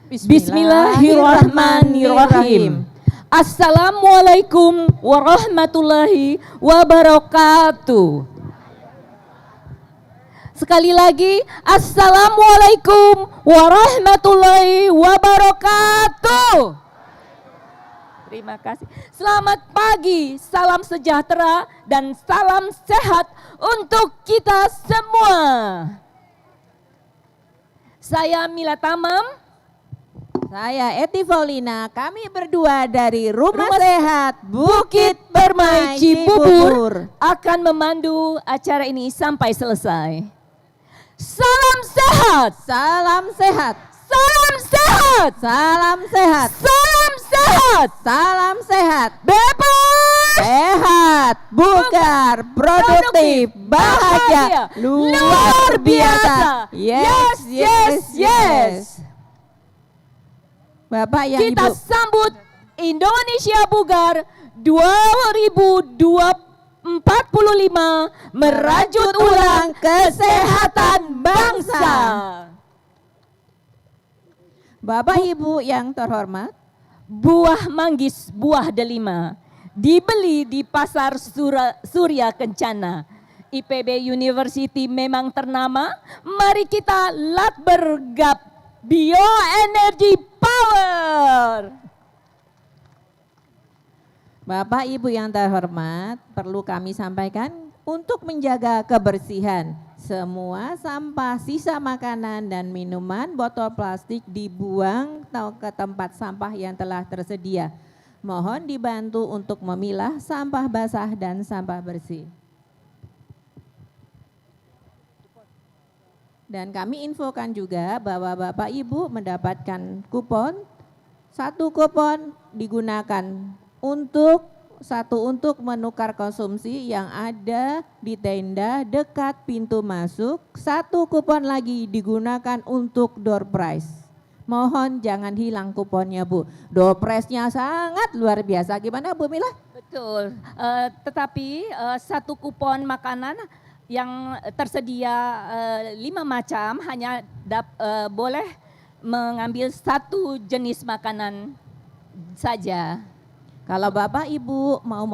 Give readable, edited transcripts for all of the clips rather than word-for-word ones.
Bismillahirrahmanirrahim. Assalamualaikum warahmatullahi wabarakatuh. Sekali lagi, Assalamualaikum warahmatullahi wabarakatuh. Terima kasih. Selamat pagi, salam sejahtera dan salam sehat untuk kita semua. Saya Mila Tamam. Saya Eti Paulina, kami berdua dari Rumah Sehat Bukit Permai Cibubur akan memandu acara ini sampai selesai. Salam sehat, Salam sehat, salam sehat, salam sehat, salam sehat, salam sehat, bebas, sehat, bugar, produktif, bahagia, luar biasa. Yes, yes, yes. Bapak yang Kita Ibu, sambut Indonesia Bugar 2045 merajut ulang kesehatan bangsa. Bapak Ibu yang terhormat, Buah manggis, buah delima dibeli di pasar Surya Kencana. IPB University memang ternama, mari kita bergab bioenergi power. Bapak Ibu yang terhormat, perlu kami sampaikan untuk menjaga kebersihan. Semua sampah, sisa makanan dan minuman, botol plastik dibuang ke tempat sampah yang telah tersedia. Mohon dibantu untuk memilah sampah basah dan sampah bersih. Dan kami infokan juga bahwa Bapak Ibu mendapatkan kupon. Satu kupon digunakan untuk menukar konsumsi yang ada di tenda dekat pintu masuk. Satu kupon lagi digunakan untuk door prize. Mohon jangan hilang kuponnya Bu. Door prize-nya sangat luar biasa. Gimana Bu Mila? Betul, tetapi satu kupon makanan yang tersedia 5 macam hanya boleh mengambil satu jenis makanan saja. Kalau Bapak Ibu mau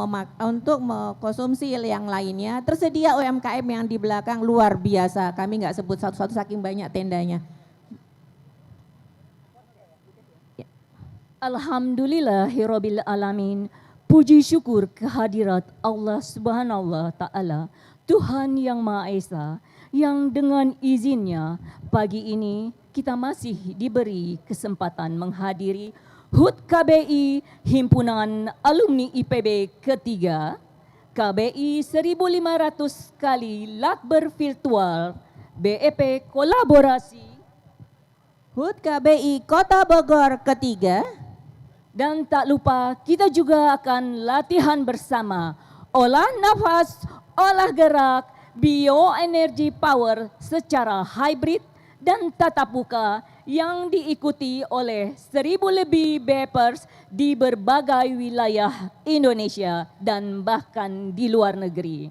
untuk mengkonsumsi yang lainnya, tersedia UMKM yang di belakang luar biasa. Kami nggak sebut satu-satu saking banyak tendanya. Alhamdulillahirabbil alamin. Puji syukur kehadirat Allah Subhanahu wa taala, Tuhan yang Maha Esa, yang dengan izinnya pagi ini kita masih diberi kesempatan menghadiri HUT KBI Himpunan Alumni IPB ketiga, KBI 1500 kali lakber virtual, BEP kolaborasi, HUT KBI Kota Bogor ketiga. dan tak lupa kita juga akan latihan bersama olah nafas, olah gerak, bioenergi power secara hybrid dan tatap muka yang diikuti oleh 1000 lebih BEPers di berbagai wilayah Indonesia dan bahkan di luar negeri.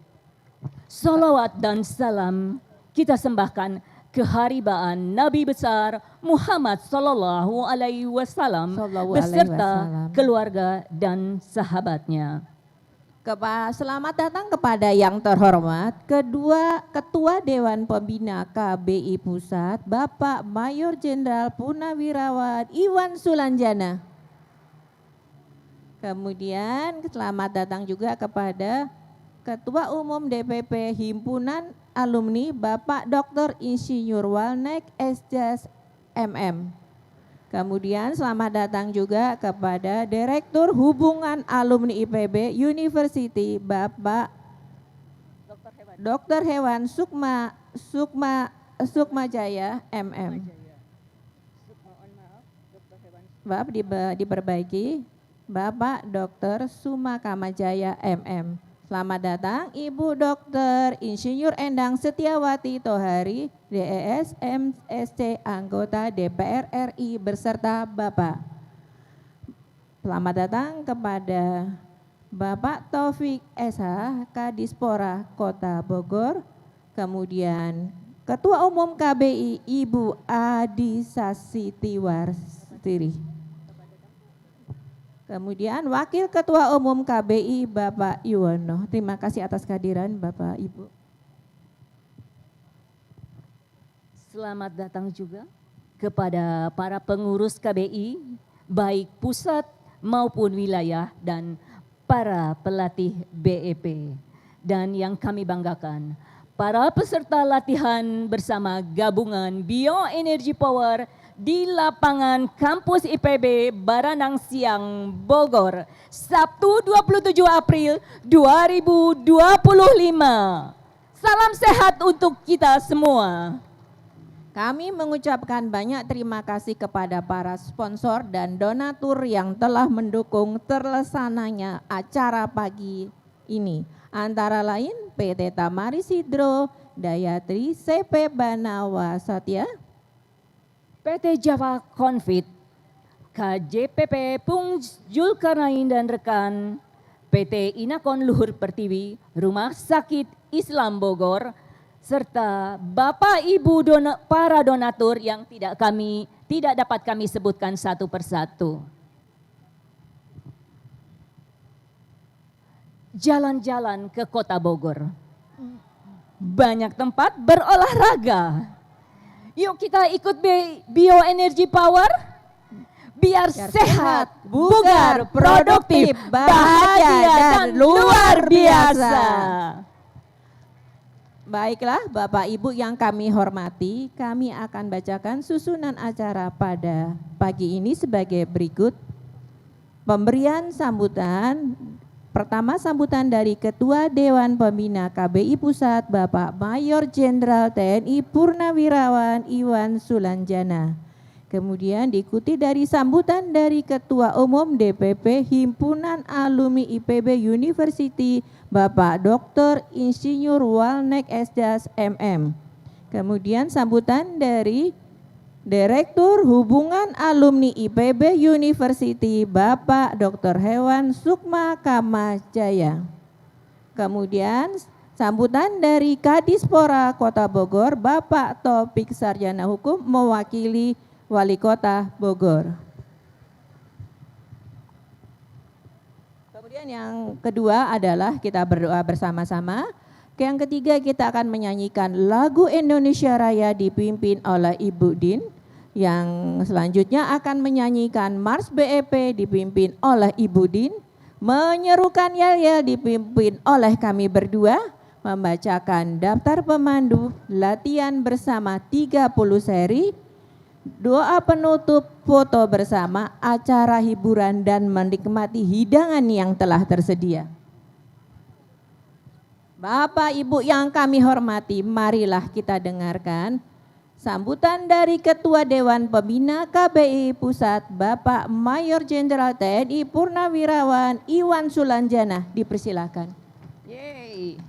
Salawat dan salam kita sembahkan keharibaan Nabi besar Muhammad Sallallahu Alaihi Wasallam beserta keluarga dan sahabatnya. Selamat datang kepada yang terhormat Ketua Dewan Pembina KBI Pusat, Bapak Mayor Jenderal Purnawirawan Iwan Sulanjana. Kemudian selamat datang juga kepada Ketua Umum DPP Himpunan Alumni Bapak Dr. Insinyur Walnek Esjas MM. Kemudian selamat datang juga kepada Direktur Hubungan Alumni IPB University Bapak Dr. Hewan Sukmajaya MM. Bapak diperbaiki, Bapak Dr. Sumakamajaya MM. Selamat datang Ibu Dr. Insinyur Endang Setiawati Tohari, DES MSc anggota DPR RI beserta Bapak. Selamat datang kepada Bapak Taufik SH Kadispora Kota Bogor, kemudian Ketua Umum KBI Ibu Adi Sasitiwarstiri. Kemudian Wakil Ketua Umum KBI Bapak Yuwono. Terima kasih atas kehadiran Bapak Ibu. Selamat datang juga kepada para pengurus KBI, baik pusat maupun wilayah, dan para pelatih BEP. Dan yang kami banggakan, para peserta latihan bersama gabungan Bioenergy Power di lapangan kampus IPB Baranang Siang, Bogor, Sabtu 27 April 2025. Salam sehat untuk kita semua. Kami mengucapkan banyak terima kasih kepada para sponsor dan donatur yang telah mendukung terlaksananya acara pagi ini. Antara lain PT Tamaris Hidro, Dayatri CP Banawa Satya, PT Java Confit, KJPP Pung Julkarnain dan rekan, PT Inakon Luhur Pertiwi, Rumah Sakit Islam Bogor, serta Bapak Ibu para donatur yang tidak dapat kami sebutkan satu persatu. Jalan-jalan ke Kota Bogor, banyak tempat berolahraga. Yuk kita ikut Bioenergy Power, biar sehat, bugar, produktif, bahagia, dan luar biasa. Baiklah Bapak Ibu yang kami hormati, kami akan bacakan susunan acara pada pagi ini sebagai berikut. Pemberian sambutan, pertama sambutan dari Ketua Dewan Pembina KBI Pusat Bapak Mayor Jenderal TNI Purnawirawan Iwan Sulanjana. Kemudian diikuti dari sambutan dari Ketua Umum DPP Himpunan Alumni IPB University Bapak Dr. Insinyur Walnek Esdas MM. Kemudian sambutan dari Direktur Hubungan Alumni IPB University Bapak Dr. Hewan Sukma Kamajaya. Kemudian sambutan dari Kadispora Kota Bogor Bapak Topik Sarjana Hukum mewakili Wali Kota Bogor. Kemudian yang kedua adalah kita berdoa bersama-sama. Yang ketiga kita akan menyanyikan lagu Indonesia Raya dipimpin oleh Ibu Din. Yang selanjutnya akan menyanyikan Mars BEP dipimpin oleh Ibu Din. Menyerukan yel-yel dipimpin oleh kami berdua. Membacakan daftar pemandu latihan bersama 30 seri. Doa penutup, foto bersama, acara hiburan dan menikmati hidangan yang telah tersedia. Bapak Ibu yang kami hormati, marilah kita dengarkan sambutan dari Ketua Dewan Pembina KBI Pusat Bapak Mayor Jenderal TNI Purnawirawan Iwan Sulanjana. Dipersilakan. Yeay.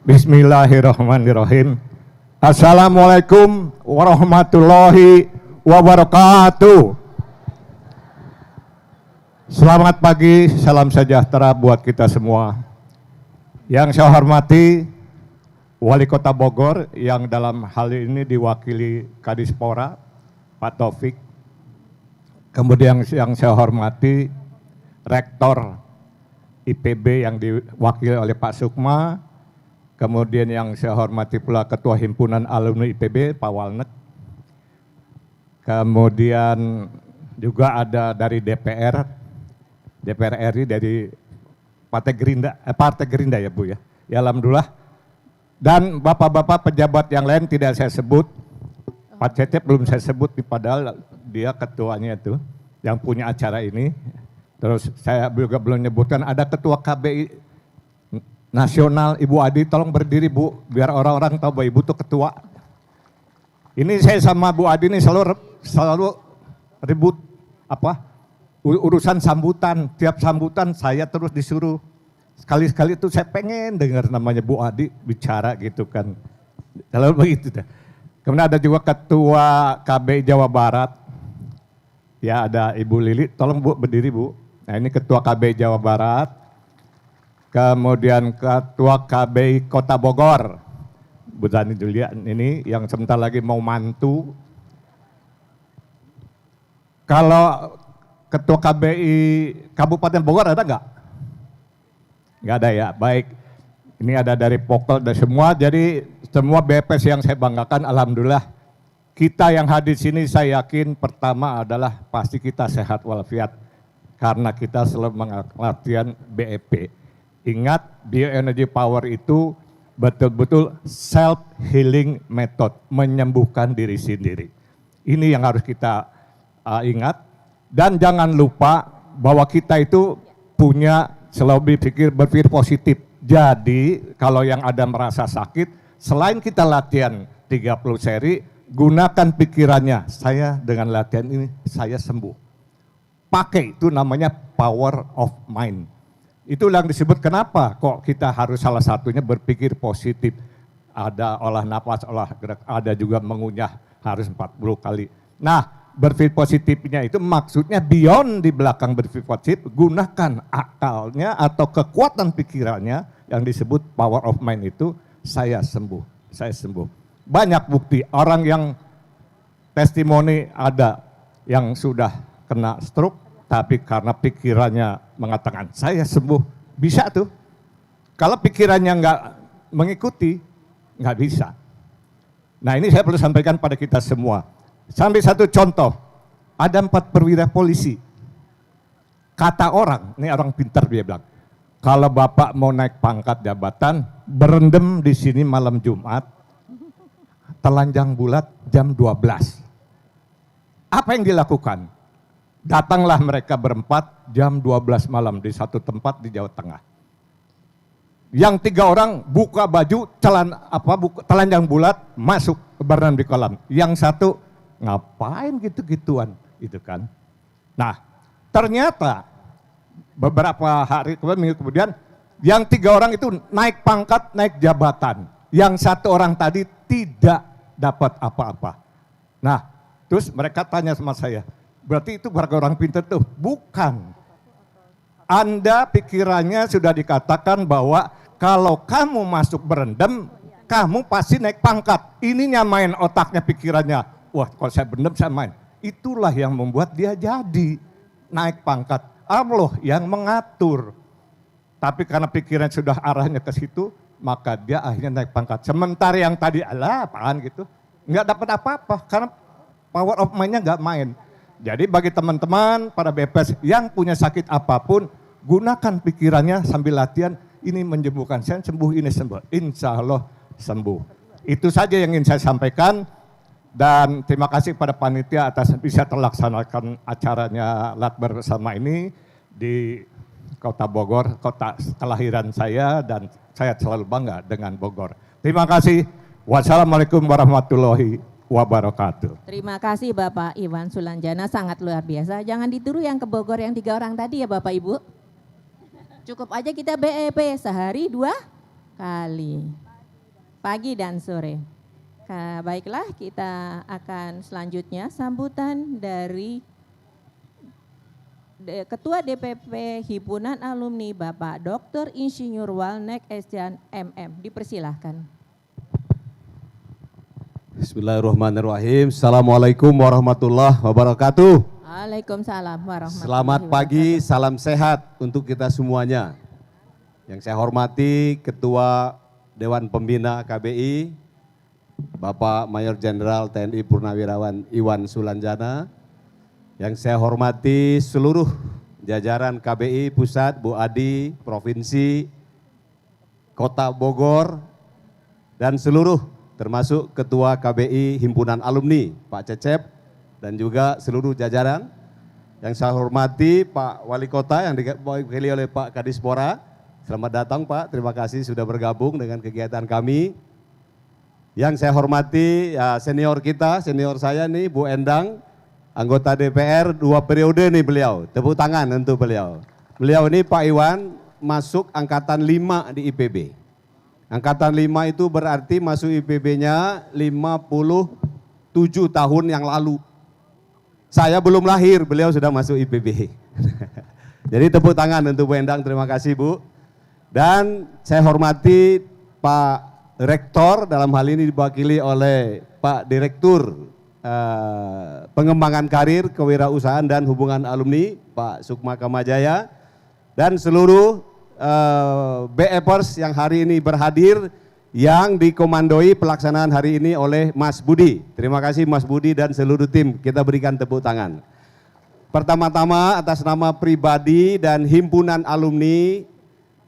Bismillahirrahmanirrahim. Assalamualaikum warahmatullahi wabarakatuh. Selamat pagi, salam sejahtera buat kita semua. Yang saya hormati Wali Kota Bogor yang dalam hal ini diwakili Kadispora, Pak Taufik. Kemudian yang saya hormati Rektor IPB yang diwakili oleh Pak Sukma. Kemudian yang saya hormati pula Ketua Himpunan Alumni IPB, Pak Walnek. Kemudian juga ada dari DPR RI dari Partai Gerindra ya Bu ya. Ya alhamdulillah. Dan bapak-bapak pejabat yang lain tidak saya sebut. Pak Cecep belum saya sebut padahal dia ketuanya itu yang punya acara ini. Terus saya juga belum menyebutkan ada Ketua KBI Nasional Ibu Adi, tolong berdiri Bu, biar orang-orang tahu bahwa Ibu itu ketua. Ini saya sama Bu Adi ini selalu ribut urusan sambutan. Tiap sambutan saya terus disuruh. Sekali-sekali itu saya pengen dengar namanya Bu Adi bicara gitu kan. Selalu begitu dah. Kemudian ada juga Ketua KBI Jawa Barat, Ya ada Ibu Lili, tolong Bu berdiri Bu. Nah ini Ketua KBI Jawa Barat, kemudian Ketua KBI Kota Bogor, Bu Zani Julia ini yang sebentar lagi mau mantu. Kalau Ketua KBI Kabupaten Bogor ada nggak? Nggak ada ya, baik. Ini ada dari Pokol dan semua, jadi semua BPS yang saya banggakan, alhamdulillah. Kita yang hadir sini saya yakin pertama adalah pasti kita sehat walafiat karena kita selalu latihan BEP. Ingat bioenergy power itu betul-betul self healing method, menyembuhkan diri sendiri. Ini yang harus kita ingat dan jangan lupa bahwa kita itu punya selalu berpikir positif. Jadi kalau yang ada merasa sakit, selain kita latihan 30 seri, gunakan pikirannya, saya dengan latihan ini saya sembuh. Pakai itu namanya power of mind. Itulah yang disebut kenapa kok kita harus salah satunya berpikir positif. Ada olah napas, olah gerak, ada juga mengunyah harus 40 kali. Nah, berpikir positifnya itu maksudnya beyond di belakang berpikir positif, gunakan akalnya atau kekuatan pikirannya yang disebut power of mind itu saya sembuh, saya sembuh. Banyak bukti orang yang testimoni ada yang sudah kena stroke tapi karena pikirannya mengatakan saya sembuh, bisa tuh. Kalau pikirannya nggak mengikuti, nggak bisa. Nah ini saya perlu sampaikan pada kita semua. Sampai satu contoh, ada 4 perwira polisi. Kata orang, ini orang pintar dia bilang, kalau Bapak mau naik pangkat jabatan, berendam di sini malam Jumat, telanjang bulat jam 12. Apa yang dilakukan? Datanglah mereka berempat jam 12 malam di satu tempat di Jawa Tengah. Yang 3 orang buka baju telanjang bulat masuk berendam di kolam. Yang 1 ngapain gitu-gituan itu kan. Nah ternyata beberapa hari minggu kemudian yang 3 orang itu naik pangkat, naik jabatan. Yang 1 orang tadi tidak dapat apa-apa. Nah, terus mereka tanya sama saya, berarti itu warga orang pintar tuh? Bukan. Anda pikirannya sudah dikatakan bahwa kalau kamu masuk berendam, kamu pasti naik pangkat. Ininya main otaknya, pikirannya. Wah, kalau saya berendam saya main. Itulah yang membuat dia jadi naik pangkat. Allah yang mengatur. Tapi karena pikiran sudah arahnya ke situ, maka dia akhirnya naik pangkat. Sementara yang tadi apaan gitu, nggak dapat apa-apa karena power of mind-nya nggak main. Jadi bagi teman-teman para BPS yang punya sakit apapun, gunakan pikirannya sambil latihan, ini menyembuhkan, saya sembuh, ini sembuh, insya Allah sembuh. Itu saja yang ingin saya sampaikan dan terima kasih pada panitia atas bisa terlaksanakan acaranya Latber bersama ini di Kota Bogor, kota kelahiran saya dan saya selalu bangga dengan Bogor. Terima kasih. Wassalamualaikum warahmatullahi wabarakatuh. Terima kasih Bapak Iwan Sulanjana, sangat luar biasa. Jangan ditiru yang ke Bogor yang 3 orang tadi ya Bapak Ibu. Cukup aja kita BEP sehari 2 kali. Pagi dan sore. Baiklah kita akan selanjutnya sambutan dari Ketua DPP Himpunan Alumni Bapak Dr. Insinyur Walnek Estian MM. Dipersilahkan. Bismillahirrahmanirrahim. Assalamualaikum warahmatullahi wabarakatuh. Waalaikumsalam warahmatullahi wabarakatuh. Selamat pagi, salam sehat untuk kita semuanya. Yang saya hormati Ketua Dewan Pembina KBI, Bapak Mayor Jenderal TNI Purnawirawan Iwan Sulanjana. Yang saya hormati seluruh jajaran KBI Pusat, Bu Adi, Provinsi, Kota Bogor, dan seluruh termasuk Ketua KBI Himpunan Alumni, Pak Cecep, dan juga seluruh jajaran. Yang saya hormati Pak Wali Kota yang diwakili oleh Pak Kadispora. Selamat datang Pak, terima kasih sudah bergabung dengan kegiatan kami. Yang saya hormati ya, senior kita, senior saya nih Bu Endang, anggota DPR 2 periode nih beliau, tepuk tangan untuk beliau. Beliau ini Pak Iwan masuk angkatan 5 di IPB. Angkatan 5 itu berarti masuk IPB-nya 57 tahun yang lalu. Saya belum lahir, beliau sudah masuk IPB. Jadi tepuk tangan untuk Bu Endang, terima kasih Bu. Dan saya hormati Pak Rektor, dalam hal ini diwakili oleh Pak Direktur Pengembangan Karir, Kewirausahaan dan Hubungan Alumni, Pak Sukma Kamajaya, dan seluruh BEPers yang hari ini berhadir, yang dikomandoi pelaksanaan hari ini oleh Mas Budi. Terima kasih Mas Budi dan seluruh tim, kita berikan tepuk tangan. Pertama-tama atas nama pribadi dan himpunan alumni,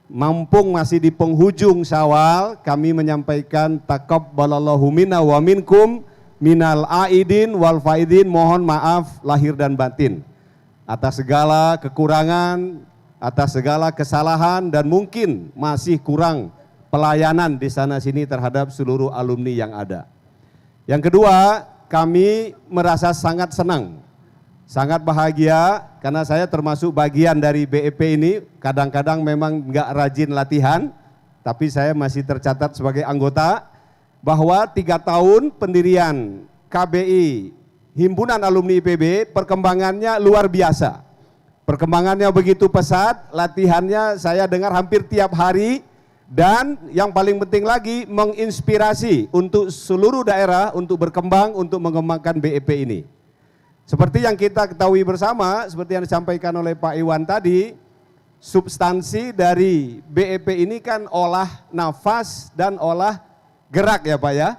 mumpung masih di penghujung Syawal, kami menyampaikan taqabbalallahu minna wa minkum minal aidin wal faidin, mohon maaf lahir dan batin atas segala kekurangan, atas segala kesalahan, dan mungkin masih kurang pelayanan di sana sini terhadap seluruh alumni yang ada. Yang kedua, kami merasa sangat senang, sangat bahagia karena saya termasuk bagian dari BEP ini. Kadang-kadang memang nggak rajin latihan, tapi saya masih tercatat sebagai anggota, bahwa 3 tahun pendirian KBI, Himpunan Alumni IPB, perkembangannya luar biasa. Perkembangannya begitu pesat, latihannya saya dengar hampir tiap hari, dan yang paling penting lagi menginspirasi untuk seluruh daerah untuk berkembang, untuk mengembangkan BEP ini. Seperti yang kita ketahui bersama, seperti yang disampaikan oleh Pak Iwan tadi, substansi dari BEP ini kan olah nafas dan olah gerak ya Pak ya.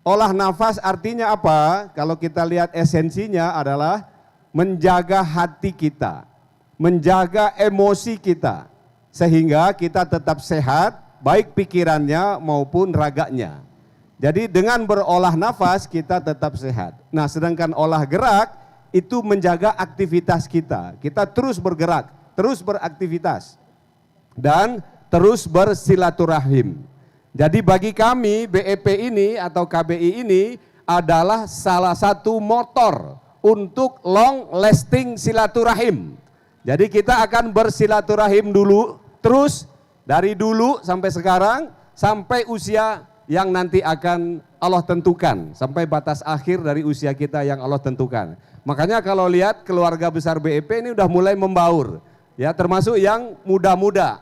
Olah nafas artinya apa? Kalau kita lihat esensinya adalah menjaga hati kita, menjaga emosi kita, sehingga kita tetap sehat, baik pikirannya maupun raganya. Jadi dengan berolah nafas kita tetap sehat. Nah, sedangkan olah gerak itu menjaga aktivitas kita. Kita terus bergerak, terus beraktivitas, dan terus bersilaturahim. Jadi bagi kami BEP ini atau KBI ini adalah salah satu motor untuk long lasting silaturahim. Jadi kita akan bersilaturahim dulu, terus dari dulu sampai sekarang, sampai usia yang nanti akan Allah tentukan, sampai batas akhir dari usia kita yang Allah tentukan. Makanya kalau lihat keluarga besar BEP ini udah mulai membaur, ya, termasuk yang muda-muda.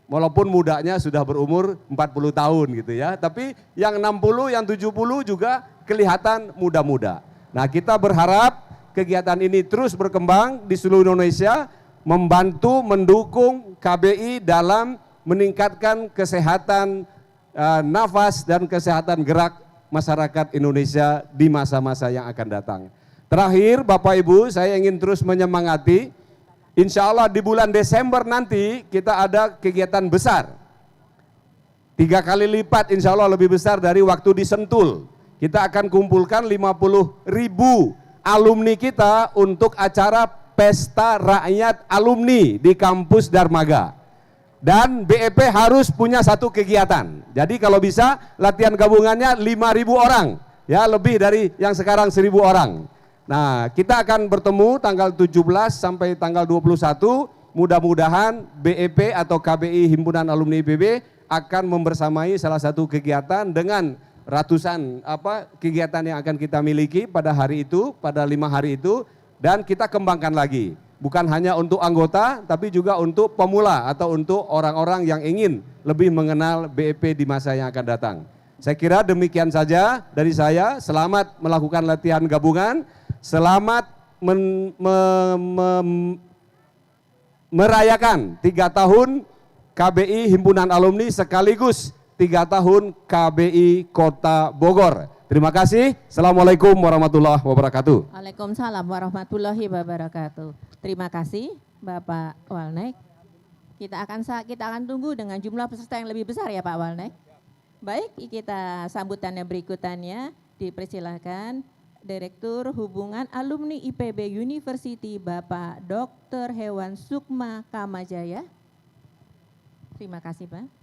Walaupun mudanya sudah berumur 40 tahun gitu ya, tapi yang 60, yang 70 juga kelihatan muda-muda. Nah, kita berharap kegiatan ini terus berkembang di seluruh Indonesia, membantu, mendukung KBI dalam meningkatkan kesehatan nafas dan kesehatan gerak masyarakat Indonesia di masa-masa yang akan datang. Terakhir Bapak Ibu, saya ingin terus menyemangati, insya Allah di bulan Desember nanti kita ada kegiatan besar. 3 kali lipat insya Allah lebih besar dari waktu di Sentul. Kita akan kumpulkan 50.000 alumni kita untuk acara Pesta Rakyat Alumni di kampus Darmaga. Dan BEP harus punya satu kegiatan. Jadi kalau bisa latihan gabungannya 5.000 orang, ya, lebih dari yang sekarang 1.000 orang. Nah, kita akan bertemu tanggal 17 sampai tanggal 21, mudah-mudahan BEP atau KBI Himpunan Alumni IPB akan membersamai salah satu kegiatan dengan ratusan kegiatan yang akan kita miliki pada hari itu, pada 5 hari itu, dan kita kembangkan lagi. Bukan hanya untuk anggota, tapi juga untuk pemula atau untuk orang-orang yang ingin lebih mengenal BEP di masa yang akan datang. Saya kira demikian saja dari saya. Selamat melakukan latihan gabungan, selamat merayakan 3 tahun KBI Himpunan Alumni sekaligus 3 tahun KBI Kota Bogor. Terima kasih. Assalamualaikum warahmatullahi wabarakatuh. Waalaikumsalam warahmatullahi wabarakatuh. Terima kasih Bapak Walnek. Kita akan tunggu dengan jumlah peserta yang lebih besar ya Pak Walnek. Baik, kita sambutannya berikutannya. Dipersilakan Direktur Hubungan Alumni IPB University Bapak Dr. Hewan Sukma Kamajaya. Terima kasih Pak.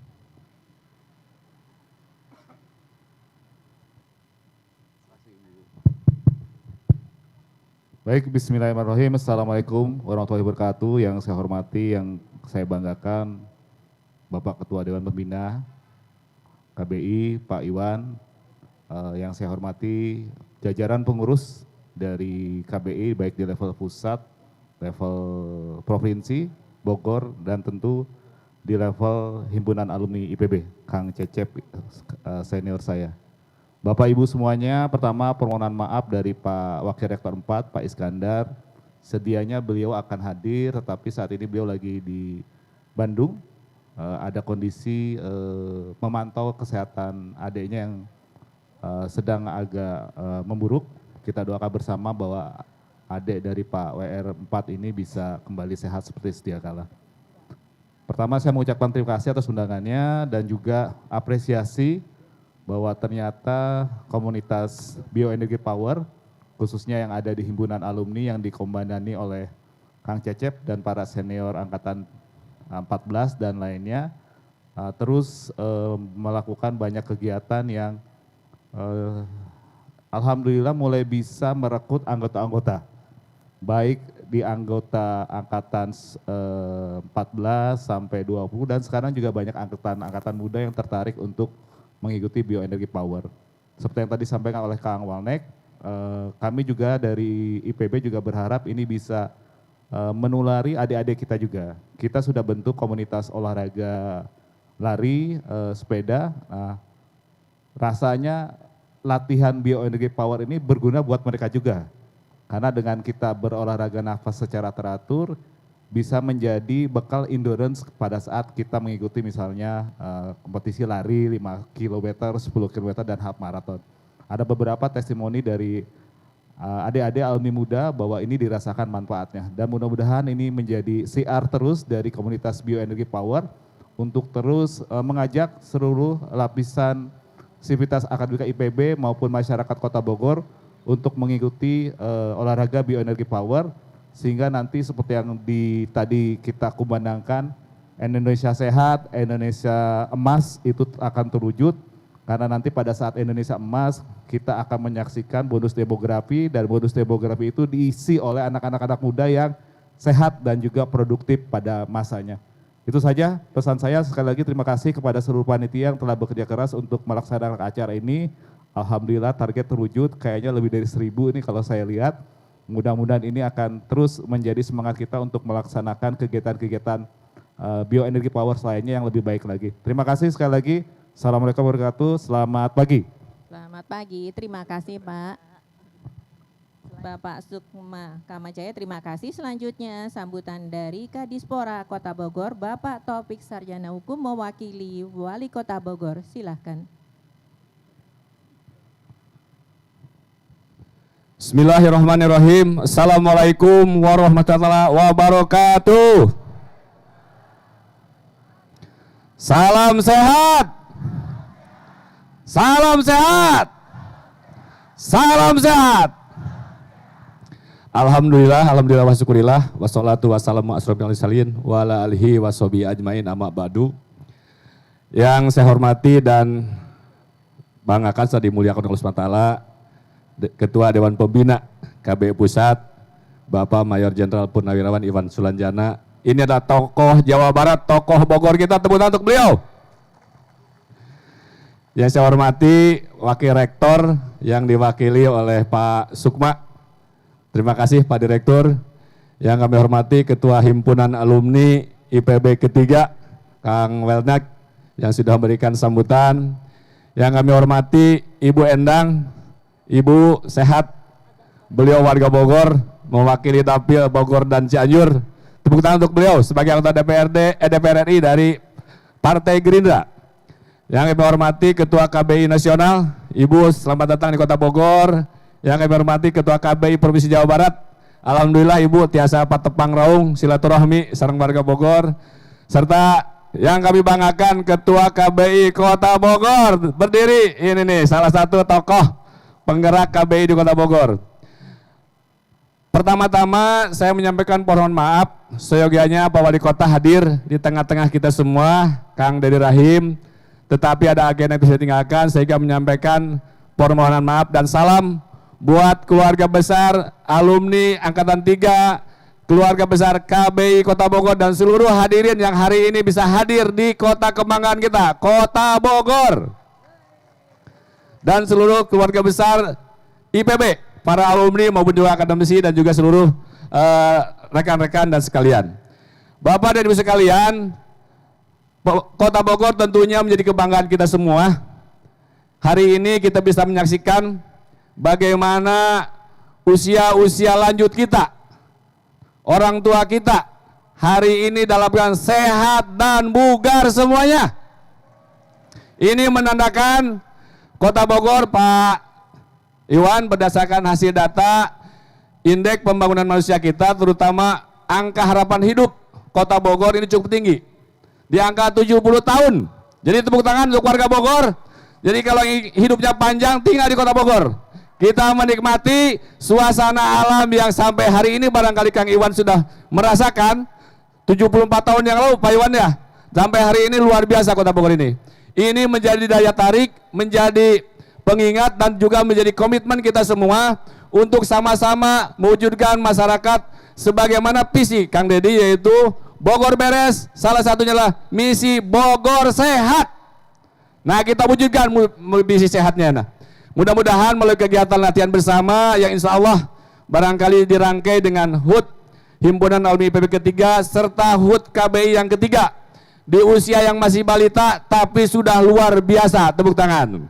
Baik, bismillahirrahmanirrahim. Assalamualaikum warahmatullahi wabarakatuh. Yang saya hormati, yang saya banggakan, Bapak Ketua Dewan Pembina KBI, Pak Iwan. Yang saya hormati jajaran pengurus dari KBI baik di level pusat, level provinsi, Bogor, dan tentu di level himpunan alumni IPB, Kang Cecep senior saya. Bapak Ibu semuanya, pertama permohonan maaf dari Pak Wakil Rektor 4, Pak Iskandar. Sedianya beliau akan hadir, tetapi saat ini beliau lagi di Bandung. Ada kondisi memantau kesehatan adiknya yang sedang agak memburuk. Kita doakan bersama bahwa adik dari Pak WR 4 ini bisa kembali sehat seperti sedia kala. Pertama saya mengucapkan terima kasih atas undangannya dan juga apresiasi bahwa ternyata komunitas Bioenergi Power, khususnya yang ada di himpunan alumni yang dikomandani oleh Kang Cecep dan para senior angkatan 14 dan lainnya, terus melakukan banyak kegiatan yang alhamdulillah mulai bisa merekrut anggota-anggota, baik di anggota angkatan 14 sampai 20 dan sekarang juga banyak angkatan muda yang tertarik untuk mengikuti Bioenergi Power. Seperti yang tadi disampaikan oleh Kang Walnek, kami juga dari IPB juga berharap ini bisa menulari adik-adik kita juga. Kita sudah bentuk komunitas olahraga lari, sepeda. Nah, rasanya latihan Bioenergi Power ini berguna buat mereka juga. Karena dengan kita berolahraga nafas secara teratur, bisa menjadi bekal endurance pada saat kita mengikuti misalnya kompetisi lari 5 km, 10 km, dan half marathon. Ada beberapa testimoni dari adik-adik alumni muda bahwa ini dirasakan manfaatnya. Dan mudah-mudahan ini menjadi CR terus dari komunitas Bioenergi Power untuk terus mengajak seluruh lapisan sivitas akademika IPB maupun masyarakat Kota Bogor untuk mengikuti olahraga Bioenergi Power, sehingga nanti seperti yang tadi kita kumandangkan, Indonesia sehat, Indonesia emas itu akan terwujud. Karena nanti pada saat Indonesia emas, kita akan menyaksikan bonus demografi, dan bonus demografi itu diisi oleh anak-anak muda yang sehat dan juga produktif pada masanya. Itu saja pesan saya. Sekali lagi terima kasih kepada seluruh panitia yang telah bekerja keras untuk melaksanakan acara ini. Alhamdulillah target terwujud, kayaknya lebih dari 1000 ini kalau saya lihat. Mudah-mudahan ini akan terus menjadi semangat kita untuk melaksanakan kegiatan-kegiatan Bioenergi Power lainnya yang lebih baik lagi. Terima kasih sekali lagi. Assalamualaikum warahmatullahi wabarakatuh. Selamat pagi. Selamat pagi, terima kasih Pak. Bapak Sukma Kamajaya, terima kasih. Selanjutnya sambutan dari Kadispora Kota Bogor, Bapak Taufik Sarjana Hukum mewakili Wali Kota Bogor. Silahkan. Bismillahirrahmanirrahim. Assalamualaikum warahmatullahi wabarakatuh. Salam sehat. Salam sehat. Salam sehat. Alhamdulillah wa syukurillah wassalatu wassalamu asrofil mursalin wa ala alihi washabihi ajmain amma ba'du. Yang saya hormati dan banggakan serta dimuliakan Allah SWT, Ketua Dewan Pembina KBI Pusat, Bapak Mayor Jenderal Purnawirawan Iwan Sulanjana. Ini adalah tokoh Jawa Barat, tokoh Bogor kita, tepuk tangan untuk beliau. Yang saya hormati Wakil Rektor yang diwakili oleh Pak Sukma. Terima kasih Pak Direktur. Yang kami hormati Ketua Himpunan Alumni IPB ketiga, Kang Welnak, yang sudah memberikan sambutan. Yang kami hormati Ibu Endang, Ibu sehat, beliau warga Bogor, mewakili Dapil Bogor dan Cianjur. Tepuk tangan untuk beliau sebagai anggota DPR RI dari Partai Gerindra. Yang kami hormati Ketua KBI Nasional, Ibu selamat datang di Kota Bogor. Yang kami hormati Ketua KBI Provinsi Jawa Barat. Alhamdulillah Ibu tiasa patepang raung silaturahmi sareng warga Bogor. Serta yang kami banggakan Ketua KBI Kota Bogor. Berdiri ini nih salah satu tokoh penggerak KBI di Kota Bogor. Pertama-tama saya menyampaikan permohonan maaf seyogianya Pak Wali Kota hadir di tengah-tengah kita semua, Kang Dedi Rahim. Tetapi ada agenda yang bisa ditinggalkan sehingga menyampaikan permohonan maaf dan salam buat keluarga besar alumni Angkatan 3, keluarga besar KBI Kota Bogor dan seluruh hadirin yang hari ini bisa hadir di kota kebanggaan kita, Kota Bogor. Dan seluruh keluarga besar IPB, para alumni maupun juga akademisi dan juga seluruh rekan-rekan dan sekalian. Bapak dan Ibu sekalian, Kota Bogor tentunya menjadi kebanggaan kita semua. Hari ini kita bisa menyaksikan bagaimana usia-usia lanjut kita, orang tua kita, hari ini dalam keadaan sehat dan bugar semuanya. Ini menandakan Kota Bogor, Pak Iwan, berdasarkan hasil data indeks pembangunan manusia kita, terutama angka harapan hidup Kota Bogor ini cukup tinggi, di angka 70 tahun. Jadi tepuk tangan untuk warga Bogor. Jadi kalau hidupnya panjang tinggal di Kota Bogor, kita menikmati suasana alam yang sampai hari ini barangkali Kang Iwan sudah merasakan 74 tahun yang lalu, Pak Iwan ya. Sampai hari ini luar biasa Kota Bogor ini. Ini menjadi daya tarik, menjadi pengingat dan juga menjadi komitmen kita semua untuk sama-sama mewujudkan masyarakat sebagaimana visi Kang Deddy, yaitu Bogor beres, salah satunya adalah misi Bogor sehat. Nah, kita wujudkan misi sehatnya. Nah, mudah-mudahan melalui kegiatan latihan bersama yang insya Allah barangkali dirangkai dengan HUT Himpunan Alumni IPB ketiga serta HUT KBI yang ketiga di usia yang masih balita tapi sudah luar biasa. Tepuk tangan.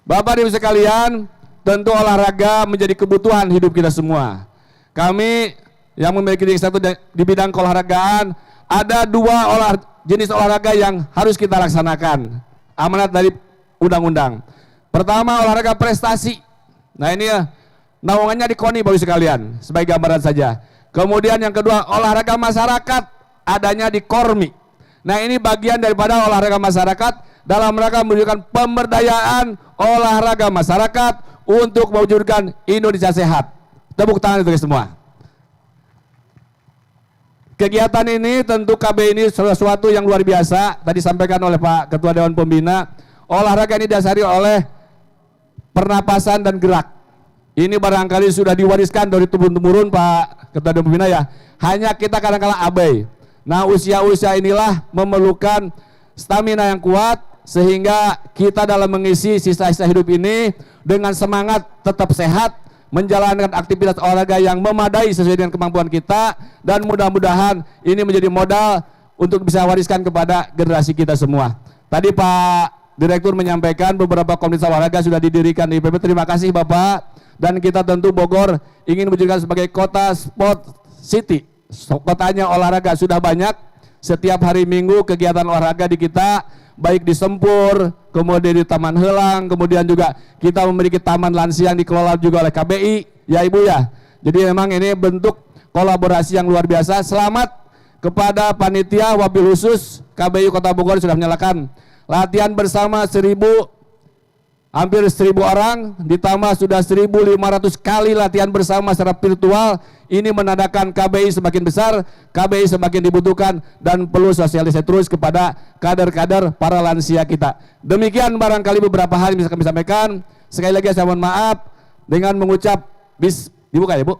Bapak Ibu sekalian, tentu olahraga menjadi kebutuhan hidup kita semua. Kami yang memiliki satu di bidang keolahragaan, ada dua jenis olahraga yang harus kita laksanakan, amanat dari undang-undang. Pertama, olahraga prestasi. Nah, ini naungannya di KONI Bapak sekalian, sebagai gambaran saja. Kemudian yang kedua, olahraga masyarakat, adanya di KORMI. Nah, ini bagian daripada olahraga masyarakat dalam rangka mewujudkan pemberdayaan olahraga masyarakat untuk mewujudkan Indonesia sehat. Tepuk tangan untuk semua. Kegiatan ini tentu KB ini sesuatu yang luar biasa. Tadi sampaikan oleh Pak Ketua Dewan Pembina, olahraga ini dasari oleh pernapasan dan gerak. Ini barangkali sudah diwariskan dari turun-temurun Pak Ketua Dewan Pembina ya. Hanya kita kadang-kala abai. Nah, usia-usia inilah memerlukan stamina yang kuat sehingga kita dalam mengisi sisa-sisa hidup ini dengan semangat tetap sehat, menjalankan aktivitas olahraga yang memadai sesuai dengan kemampuan kita, dan mudah-mudahan ini menjadi modal untuk bisa wariskan kepada generasi kita semua. Tadi Pak Direktur menyampaikan beberapa komunitas olahraga sudah didirikan di IPB. Terima kasih Bapak. Dan kita tentu Bogor ingin menjadikan sebagai kota sport city. Kotanya olahraga sudah banyak. Setiap hari Minggu kegiatan olahraga di kita, baik di Sempur, kemudian di Taman Helang, kemudian juga kita memiliki taman lansia yang dikelola juga oleh KBI, ya Ibu ya. Jadi memang ini bentuk kolaborasi yang luar biasa. Selamat kepada panitia wabil khusus KBI Kota Bogor sudah menyalakan latihan bersama hampir 1000 orang, ditambah sudah 1.500 kali latihan bersama secara virtual. Ini menandakan KBI semakin besar, KBI semakin dibutuhkan, dan perlu sosialisasi terus kepada kader-kader para lansia kita. Demikian barangkali beberapa hal yang bisa kami sampaikan. Sekali lagi saya mohon maaf dengan mengucap dibuka ya Bu.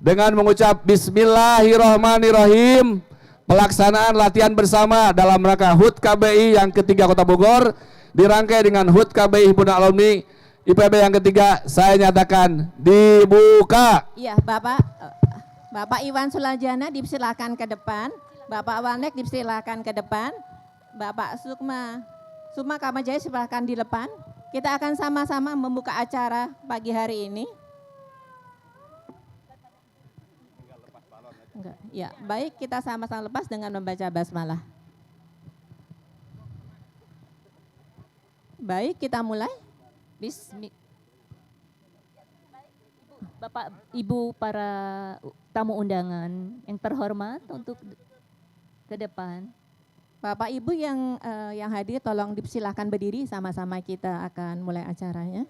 Dengan mengucap Bismillahirrahmanirrahim, pelaksanaan latihan bersama dalam rangka HUT KBI yang ketiga Kota Bogor dirangkai dengan HUT KBI Himpunan Alumni IPB yang ketiga, saya nyatakan dibuka. Iya, Bapak Iwan Sulajana dipersilakan ke depan, Bapak Wanek dipersilakan ke depan, Bapak Sukma Kamajaya silakan di depan. Kita akan sama-sama membuka acara pagi hari ini. Enggak, ya, baik, kita sama-sama lepas dengan membaca basmalah. Baik, kita mulai. Bapak, Ibu, para tamu undangan yang terhormat untuk ke depan. Bapak Ibu yang hadir tolong dipersilakan berdiri, sama-sama kita akan mulai acaranya.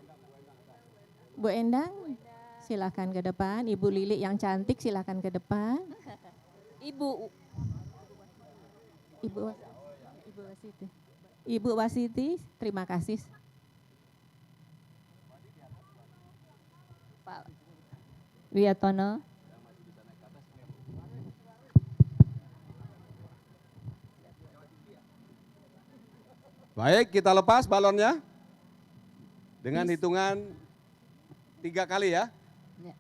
Bu Endang silakan ke depan, Ibu Lili yang cantik silakan ke depan. Ibu Wasiti, terima kasih. Pak Wiyatono. Baik, kita lepas balonnya dengan hitungan 3 kali ya. Ya.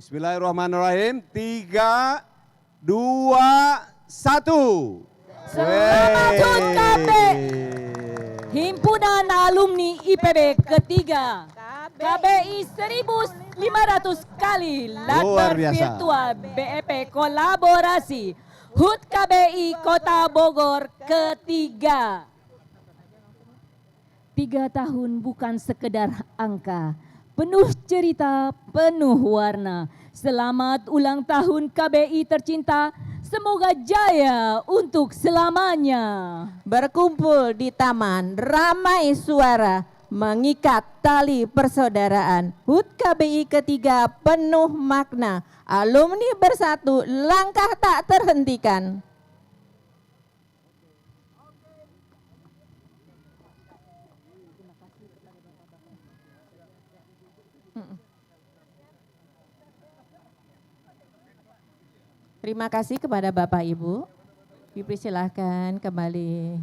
Bismillahirrahmanirrahim. 3, 2, 1. Selamat HUT KBI. Himpunan Alumni IPB ketiga. KBI 1.500 kali Luar Lakbar biasa. Virtual BEP Kolaborasi HUT KBI Kota Bogor ketiga. 3 tahun bukan sekedar angka, penuh cerita, penuh warna. Selamat ulang tahun KBI tercinta, semoga jaya untuk selamanya. Berkumpul di taman, ramai suara, mengikat tali persaudaraan. HUT KBI ketiga penuh makna, alumni bersatu, langkah tak terhentikan. Terima kasih kepada Bapak Ibu. Dipersilahkan kembali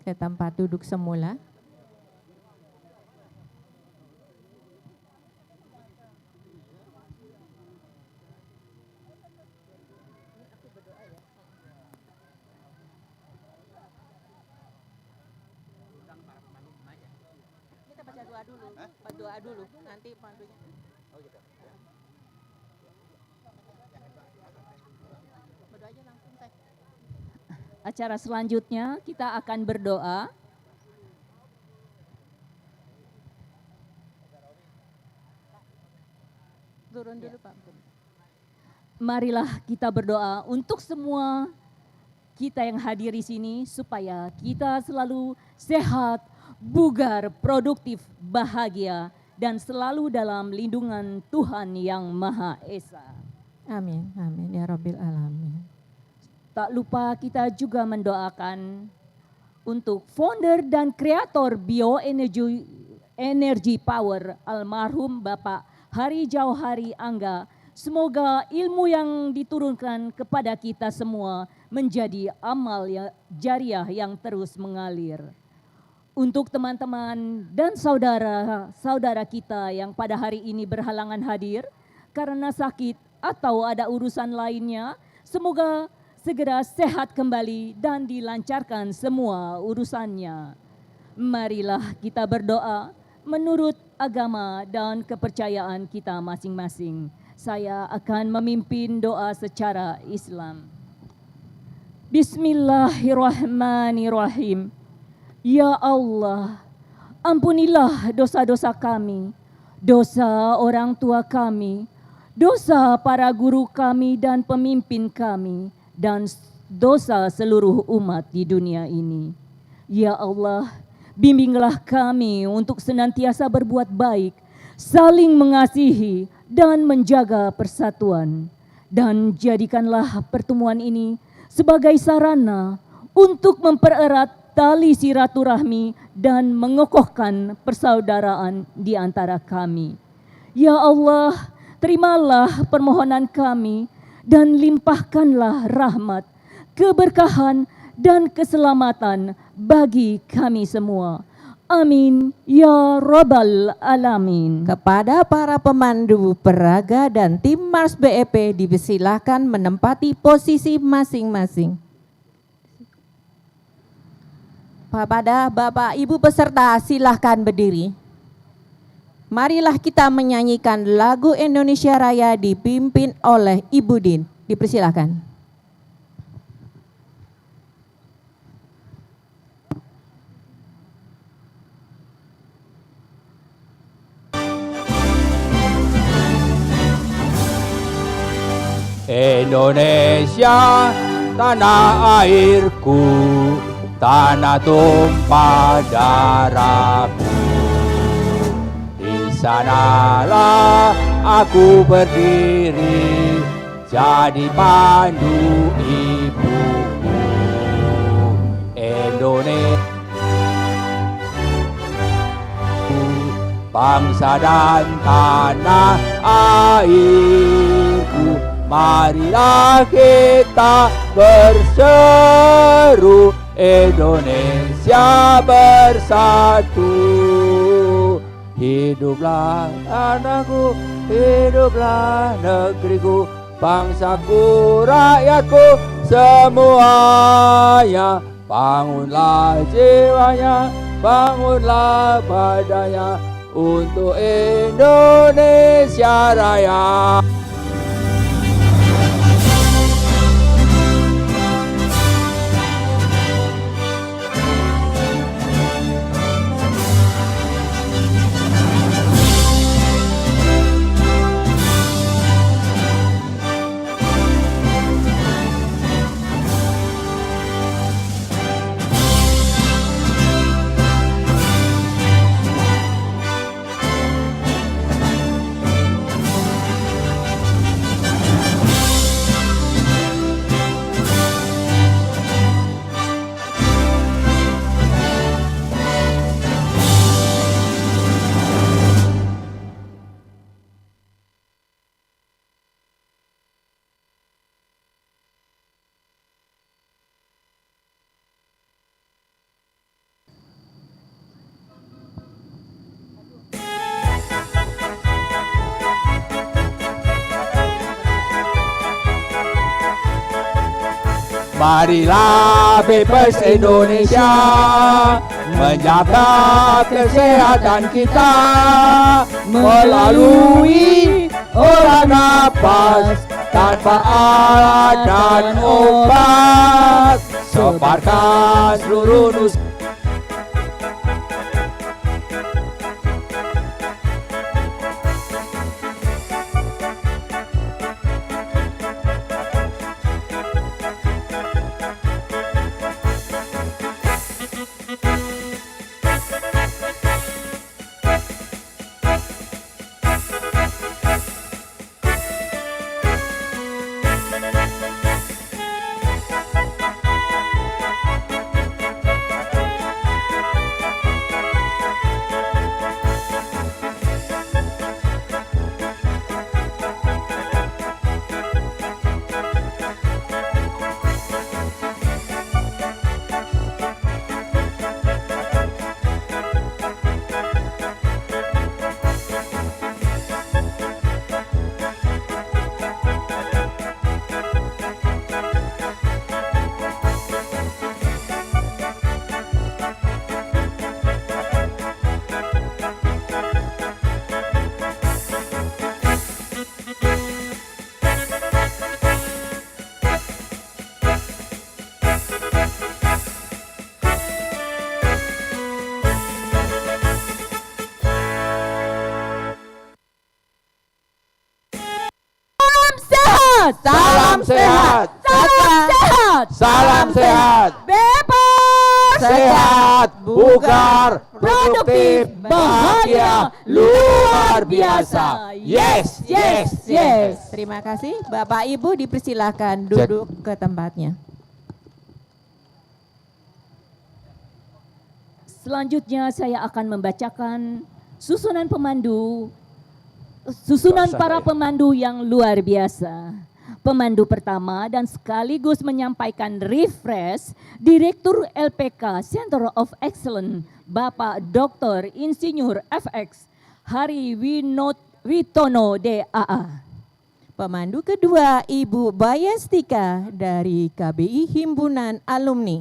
ke tempat duduk semula. Kita baca doa dulu, nanti pandunya. Acara selanjutnya kita akan berdoa. Turun dulu Pak. Marilah kita berdoa untuk semua kita yang hadir di sini supaya kita selalu sehat, bugar, produktif, bahagia dan selalu dalam lindungan Tuhan yang Maha Esa. Amin, amin ya Rabbil Alamin. Tak lupa kita juga mendoakan untuk founder dan kreator bioenergi power almarhum Bapak Hari Jauhari Angga. Semoga ilmu yang diturunkan kepada kita semua menjadi amal jariah yang terus mengalir. Untuk teman-teman dan saudara-saudara kita yang pada hari ini berhalangan hadir karena sakit atau ada urusan lainnya, semoga segera sehat kembali dan dilancarkan semua urusannya. Marilah kita berdoa menurut agama dan kepercayaan kita masing-masing. Saya akan memimpin doa secara Islam. Bismillahirrahmanirrahim. Ya Allah, ampunilah dosa-dosa kami, dosa orang tua kami, dosa para guru kami dan pemimpin kami, dan dosa seluruh umat di dunia ini. Ya Allah, bimbinglah kami untuk senantiasa berbuat baik, saling mengasihi dan menjaga persatuan. Dan jadikanlah pertemuan ini sebagai sarana untuk mempererat tali silaturahmi dan mengokohkan persaudaraan di antara kami. Ya Allah, terimalah permohonan kami dan limpahkanlah rahmat, keberkahan, dan keselamatan bagi kami semua. Amin ya Rabbal Alamin. Kepada para pemandu peraga dan tim Mars BEP dipersilahkan menempati posisi masing-masing. Kepada Bapak Ibu peserta silahkan berdiri. Marilah kita menyanyikan lagu Indonesia Raya dipimpin oleh Ibu Din. Dipersilahkan. Indonesia, tanah airku, tanah tumpah darahku. Di sanalah aku berdiri, jadi pandu ibuku. Indonesia, bangsa dan tanah airku. Marilah kita berseru, Indonesia bersatu. Hiduplah tanahku, hiduplah negeriku, bangsaku, rakyatku, semuanya. Bangunlah jiwanya, bangunlah badannya untuk Indonesia Raya. Marilah Bebas Indonesia menjaga kesehatan kita melalui olah nafas tanpa alat dan obat. Sebarkan seluruh Nusantara. Salam sehat, Salam sehat, salam sehat, bebas, sehat, bugar, produktif, bahagia, luar biasa. Yes, yes, yes. Terima kasih. Bapak Ibu dipersilahkan duduk ke tempatnya. Selanjutnya saya akan membacakan susunan para pemandu yang luar biasa. Pemandu pertama dan sekaligus menyampaikan refresh Direktur LPK Center of Excellence Bapak Dr. Insinyur FX Hari Witono DAA. Pemandu kedua Ibu Bayastika dari KBI Himpunan Alumni.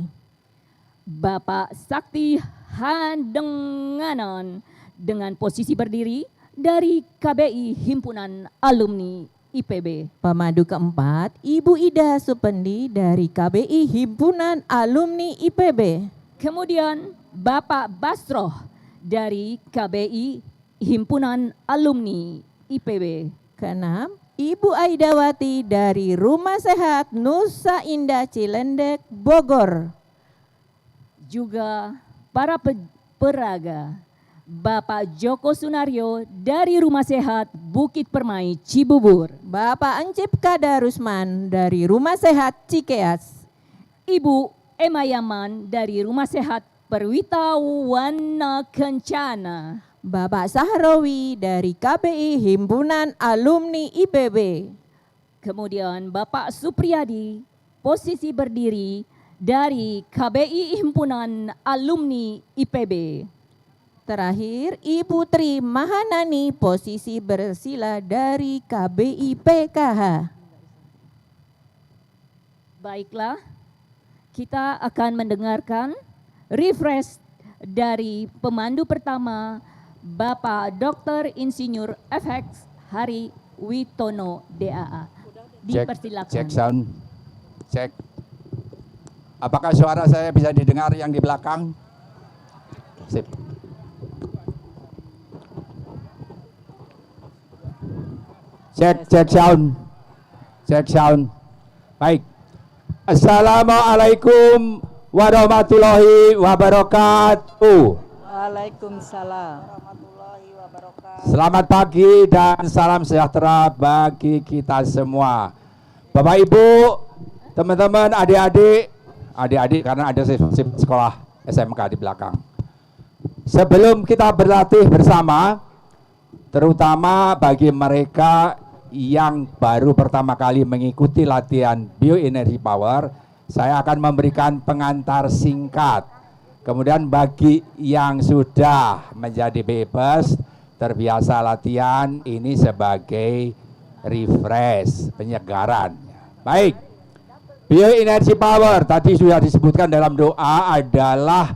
Bapak Sakti Handenganan dengan posisi berdiri dari KBI Himpunan Alumni IPB. Pemandu keempat, Ibu Ida Supendi dari KBI Himpunan Alumni IPB. Kemudian Bapak Basroh dari KBI Himpunan Alumni IPB. Keenam, Ibu Aidawati dari Rumah Sehat Nusa Indah Cilendek, Bogor. Juga para peraga, Bapak Joko Sunario dari Rumah Sehat Bukit Permai, Cibubur. Bapak Encip Kadarusman dari Rumah Sehat Cikeas. Ibu Emma Yaman dari Rumah Sehat Perwita Wana Kencana. Bapak Sahrawi dari KBI Himpunan Alumni IPB. Kemudian Bapak Supriyadi, posisi berdiri dari KBI Himpunan Alumni IPB. Terakhir, Ibu Tri Mahanani, posisi bersila dari KBI PKH. Baiklah, kita akan mendengarkan refresh dari pemandu pertama, Bapak Dr. Insinyur FX Hari Witono DAA. Dipersilakan. Cek sound, cek. Apakah suara saya bisa didengar yang di belakang? Sip. Cek sound, cek sound. Baik. Assalamualaikum warahmatullahi wabarakatuh. Waalaikumsalam warahmatullahi wabarakatuh. Selamat pagi dan salam sejahtera bagi kita semua. Bapak Ibu, teman-teman, adik-adik karena ada sekolah SMK di belakang. Sebelum kita berlatih bersama, terutama bagi mereka yang baru pertama kali mengikuti latihan bioenergi power, saya akan memberikan pengantar singkat. Kemudian bagi yang sudah menjadi bebas, terbiasa latihan, ini sebagai refresh, penyegaran. Baik, bioenergi power tadi sudah disebutkan dalam doa adalah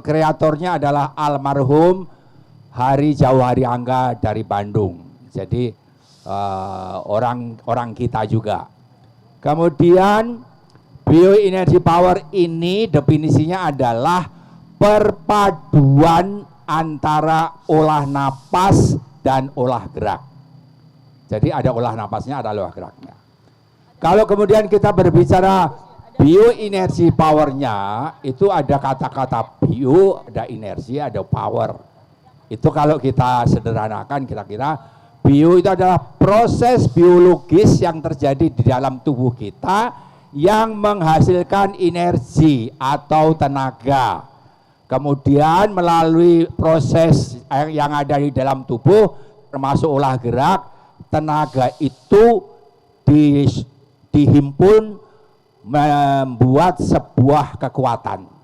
kreatornya adalah almarhum Hari Jauhari Angga dari Bandung. Jadi orang kita juga. Kemudian bioenergi power ini definisinya adalah perpaduan antara olah napas dan olah gerak. Jadi ada olah napasnya, ada olah geraknya. Kalau kemudian kita berbicara bioenergi powernya, itu ada kata-kata bio, ada inersi, ada power. Itu kalau kita sederhanakan kira-kira bio itu adalah proses biologis yang terjadi di dalam tubuh kita yang menghasilkan energi atau tenaga. Kemudian melalui proses yang ada di dalam tubuh termasuk olah gerak, tenaga itu dihimpun membuat sebuah kekuatan.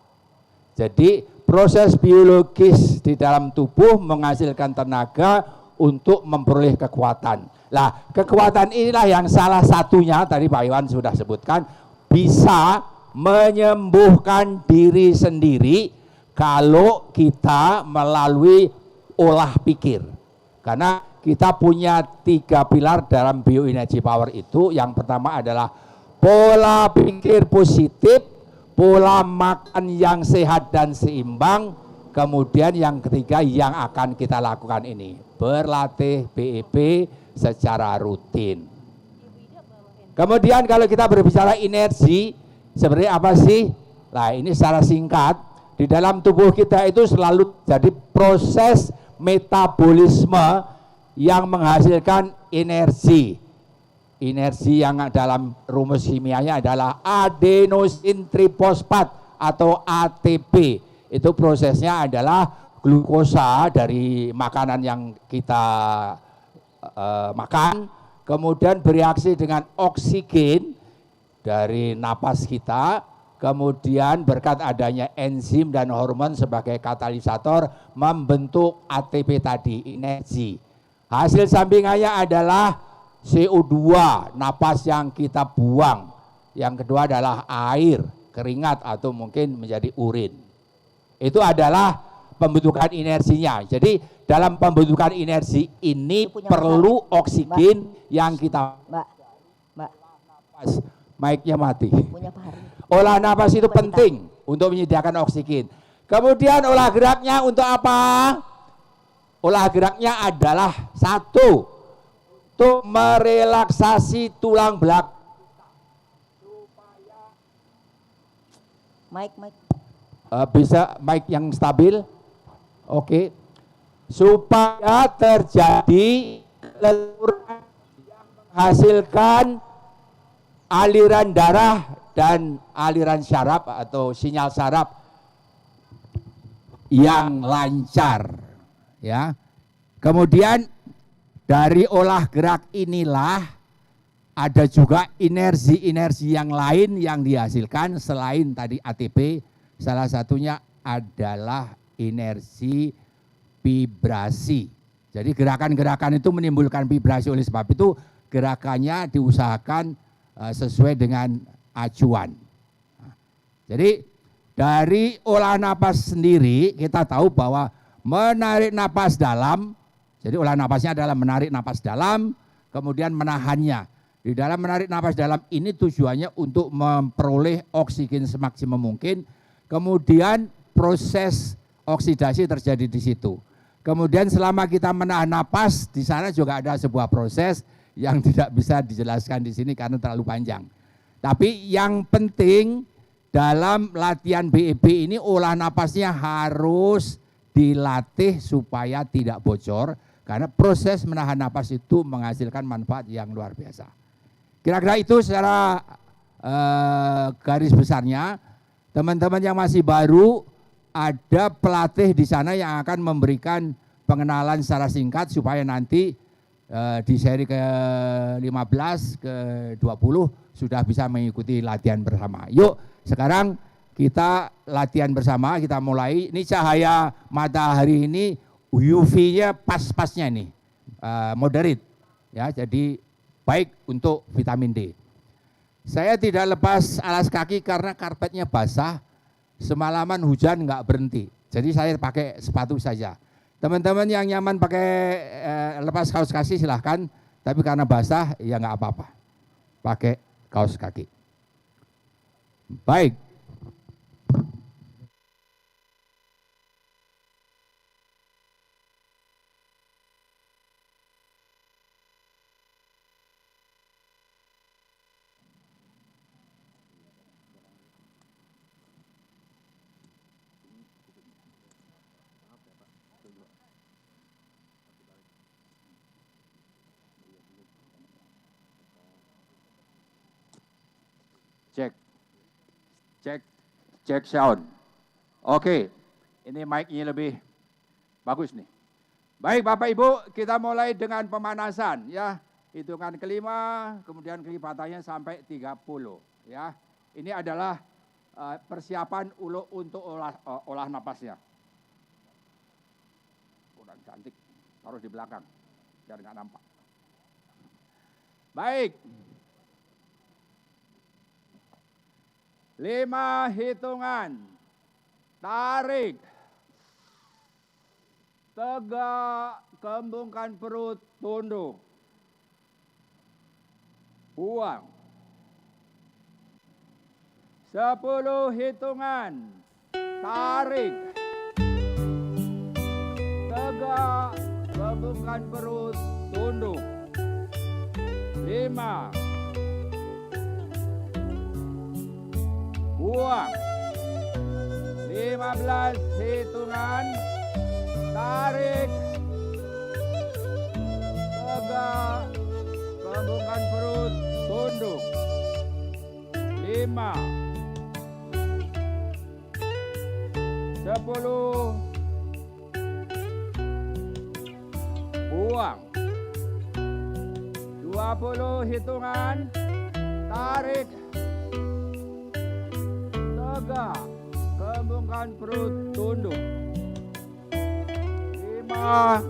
Jadi proses biologis di dalam tubuh menghasilkan tenaga untuk memperoleh kekuatan. Nah, kekuatan inilah yang salah satunya tadi Pak Iwan sudah sebutkan bisa menyembuhkan diri sendiri kalau kita melalui olah pikir. Karena kita punya 3 pilar dalam bioenergi power itu. Yang pertama adalah pola pikir positif, pola makan yang sehat dan seimbang, kemudian yang ketiga yang akan kita lakukan ini, berlatih BEP secara rutin. Kemudian kalau kita berbicara energi, sebenarnya apa sih? Nah, ini secara singkat, di dalam tubuh kita itu selalu jadi proses metabolisme yang menghasilkan energi. Energi yang dalam rumus kimianya adalah adenosin trifosfat atau ATP. Itu prosesnya adalah glukosa dari makanan yang kita makan, kemudian bereaksi dengan oksigen dari napas kita, kemudian berkat adanya enzim dan hormon sebagai katalisator membentuk ATP tadi, energi. Hasil sampingannya adalah CO2, napas yang kita buang. Yang kedua adalah air, keringat atau mungkin menjadi urin. Itu adalah pembentukan energinya. Jadi dalam pembentukan energi ini perlu oksigen yang kita napas. Mic-nya mati. Olah napas itu penting untuk menyediakan oksigen. Kemudian olah geraknya untuk apa? Olah geraknya adalah satu, untuk merelaksasi tulang belakang. Mic. Bisa mic yang stabil? Oke. Supaya terjadi kelenturan yang menghasilkan aliran darah dan aliran syaraf atau sinyal saraf yang lancar. Ya. Kemudian dari olah gerak inilah ada juga energi-energi yang lain yang dihasilkan selain tadi ATP, salah satunya adalah inersi vibrasi. Jadi gerakan-gerakan itu menimbulkan vibrasi, oleh sebab itu gerakannya diusahakan sesuai dengan acuan. Jadi dari olah napas sendiri kita tahu bahwa menarik napas dalam, jadi olah napasnya adalah menarik napas dalam, kemudian menahannya. Di dalam menarik napas dalam ini tujuannya untuk memperoleh oksigen semaksimum mungkin, kemudian proses oksidasi terjadi di situ. Kemudian selama kita menahan napas, di sana juga ada sebuah proses yang tidak bisa dijelaskan di sini karena terlalu panjang. Tapi yang penting dalam latihan BEB ini olah napasnya harus dilatih supaya tidak bocor, karena proses menahan napas itu menghasilkan manfaat yang luar biasa. Kira-kira itu secara garis besarnya. Teman-teman yang masih baru, ada pelatih di sana yang akan memberikan pengenalan secara singkat supaya nanti di seri ke-15, ke-20 sudah bisa mengikuti latihan bersama. Yuk sekarang kita latihan bersama, kita mulai. Ini cahaya matahari ini UV-nya pas-pasnya nih, moderate ya, jadi baik untuk vitamin D. Saya tidak lepas alas kaki karena karpetnya basah. Semalaman hujan nggak berhenti, jadi saya pakai sepatu saja. Teman-teman yang nyaman pakai lepas kaos kaki silahkan, tapi karena basah ya nggak apa-apa, pakai kaos kaki. Baik. Cek sound. Oke, ini mic-nya lebih bagus nih. Baik Bapak Ibu, kita mulai dengan pemanasan ya. Hitungan kelima, kemudian kelipatannya sampai 30 ya. Ini adalah persiapan untuk olah napasnya. Kurang cantik, taruh di belakang biar nggak nampak. Baik. 5 hitungan, tarik, tegak, kembungkan perut, tunduk, buang. 10 hitungan, tarik, tegak, kembungkan perut, tunduk. 5, buang. 15 hitungan, tarik, tegak, kembungkan perut, tunduk. 5, 10, buang. 20 hitungan, tarik, tegak, kembungkan perut, tunduk. 5,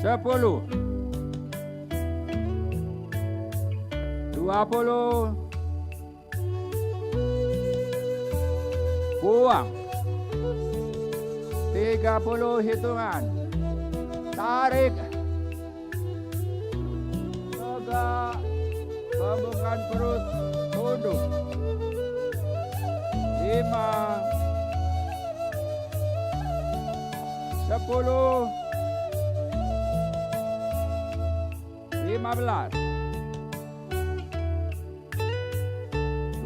10, 20, buang. 30 hitungan, tarik, tegak, kembungkan perut, tunduk. 5, 10, 15,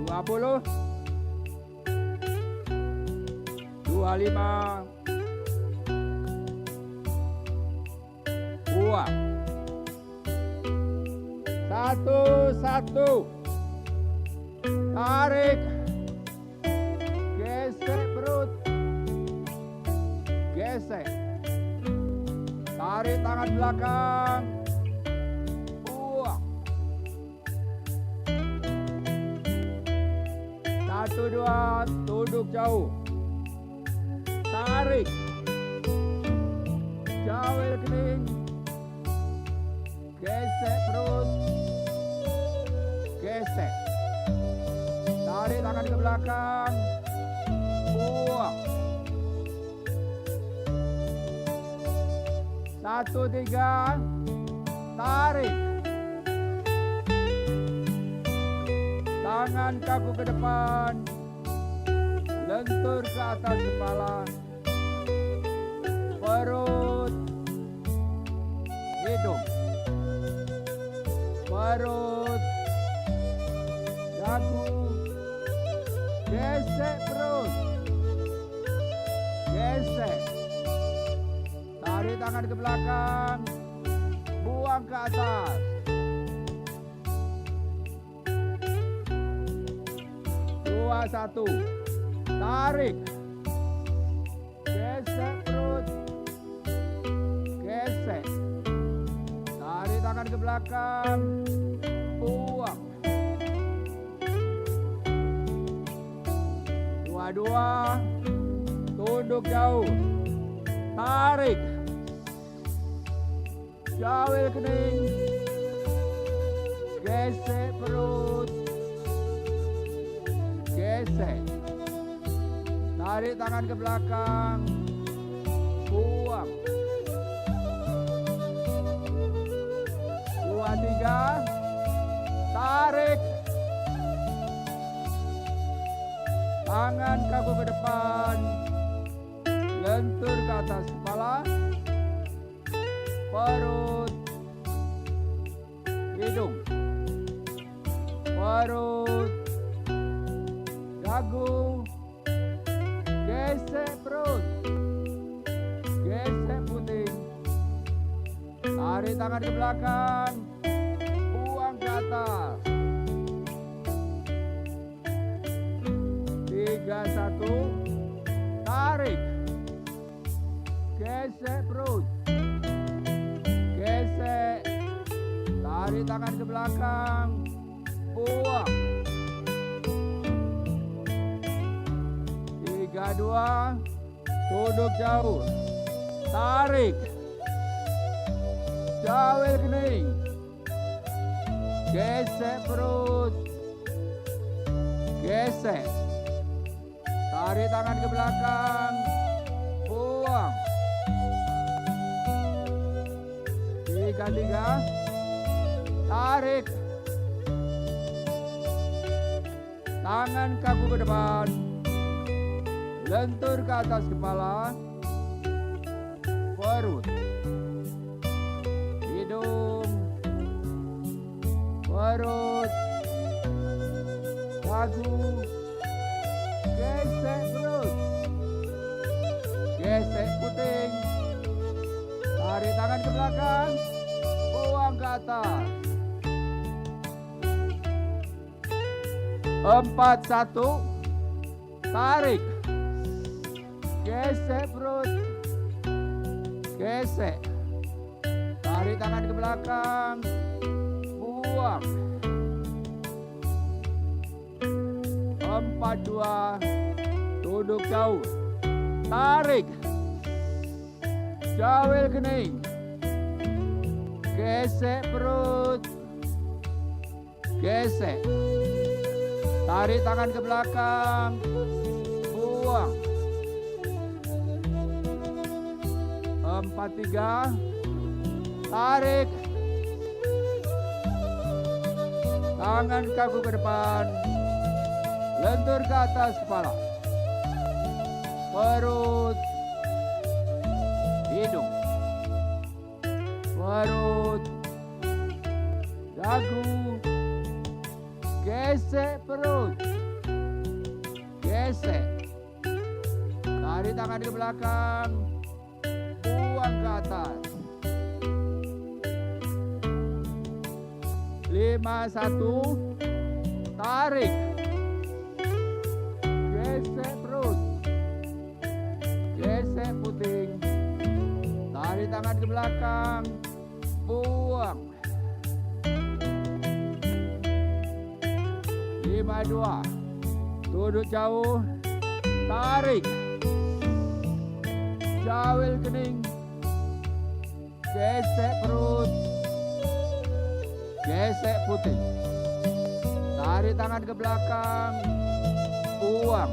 20, 25, buang. 1, tarik, gesek perut, gesek, tarik tangan belakang, buang. 1, 1, 2, tunduk jauh. Tarik. Jawil kening. Gesek perut. Gesek. Tarik tangan ke belakang. Buang. 1, 3. Tarik. Tangan kaku ke depan. Lentur ke atas kepala. Perut. Hidung. Perut. Dagu. Gesek perut. Gesek. Tarik tangan ke belakang. Buang ke atas. 2, 1. Tarik. Gesek perut. Gesek. Tarik tangan ke belakang. Buang. 2, 2. Tunduk jauh. Tarik. Jawil kening. Gesek perut. Gesek. Tarik tangan ke belakang. Buang. 2, 3. Tarik. Tangan kaku ke depan. Lentur ke atas kepala. Perut. Hidung. Perut. Dagu. Gesek perut. Gesek puting. Tarik tangan ke belakang. Buang ke atas. 3, 1. Tarik. Gesek perut. Gesek. Tarik tangan ke belakang. Buang. 3, 2. Tunduk jauh. Tarik. Jawil kening. Gesek perut. Gesek. Tarik tangan ke belakang. Buang. 3, 3. Tarik. Tangan kaku ke depan. Lentur ke atas kepala. Perut. Hidung. Perut. Dagu. Gesek perut. Gesek puting. Tarik tangan ke belakang. Buang ke atas. 4, 1. Tarik. Gesek perut. Gesek. Tarik tangan ke belakang. Buang. 4, 2. Tunduk jauh. Tarik. Jawil kening. Gesek perut. Gesek. Tarik tangan ke belakang. Buang. 4, 3. Tarik. Tangan kaku ke depan. Lentur ke atas kepala. Perut. Hidung. Perut. Dagu. Gesek perut. Gesek. Tarik tangan ke belakang. Buang ke atas. 5, 1. Tarik. Gesek perut. Gesek puting. Tarik tangan ke belakang. Buang. 5, 2. Duduk jauh, tarik. Jawil kening. Gesek perut. Gesek putih. Tarik tangan ke belakang. Buang.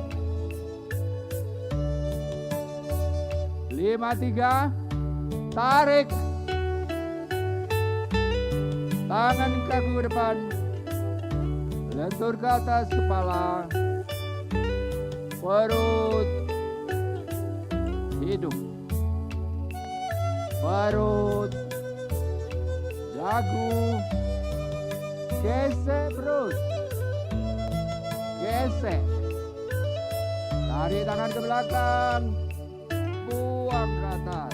5-3. Tarik. Tangan kaku ke depan. Lentur ke atas kepala. Perut. Hidung. Perut. Dagu. Gesek perut. Gesek. Tarik tangan ke belakang. Buang ke atas.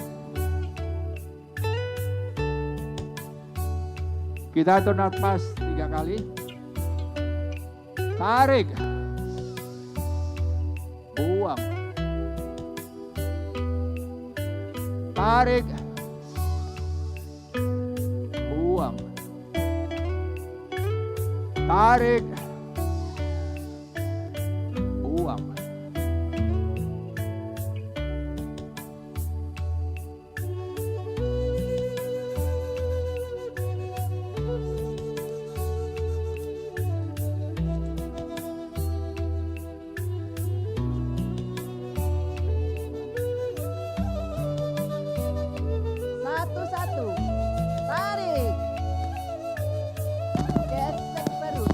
Kita atur nafas 3 kali. Tarik. Buang. Tarik. Buang. Tarik. Buang. Satu-satu. Tarik. Gesek perut.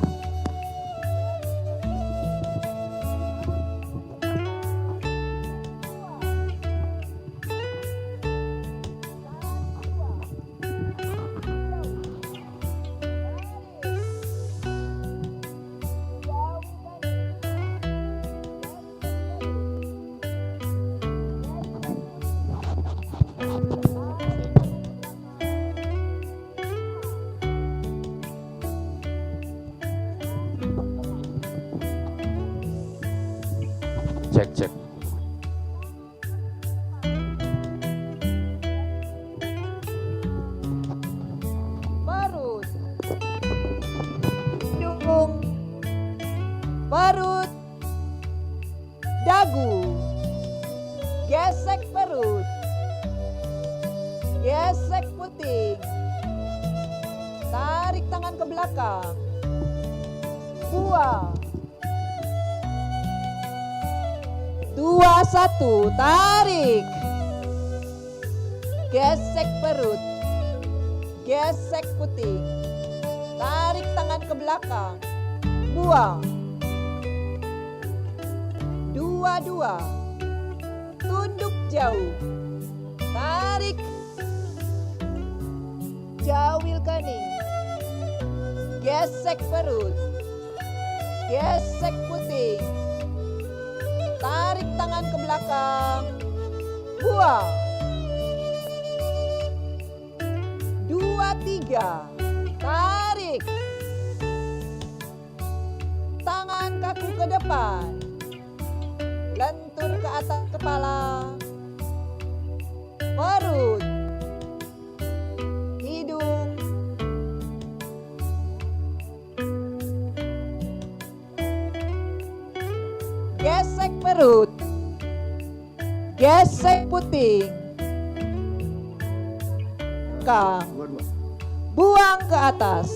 Cek. Perut. Hidung. Perut. Dagu. Gesek perut. Gesek puting. Tarik tangan ke belakang. Buang. 2-1, tarik. Gesek perut. Gesek puting. Tarik tangan ke belakang. Buang. 2-2. Tunduk jauh. Tarik. Jawil kening. Gesek perut. Gesek puting. Tarik tangan ke belakang. Buang. 2-3. Tarik. Tangan kaku ke depan. Lentur ke atas kepala. Perut. Hidung. Gesek perut. Gesek puting. Buang ke atas.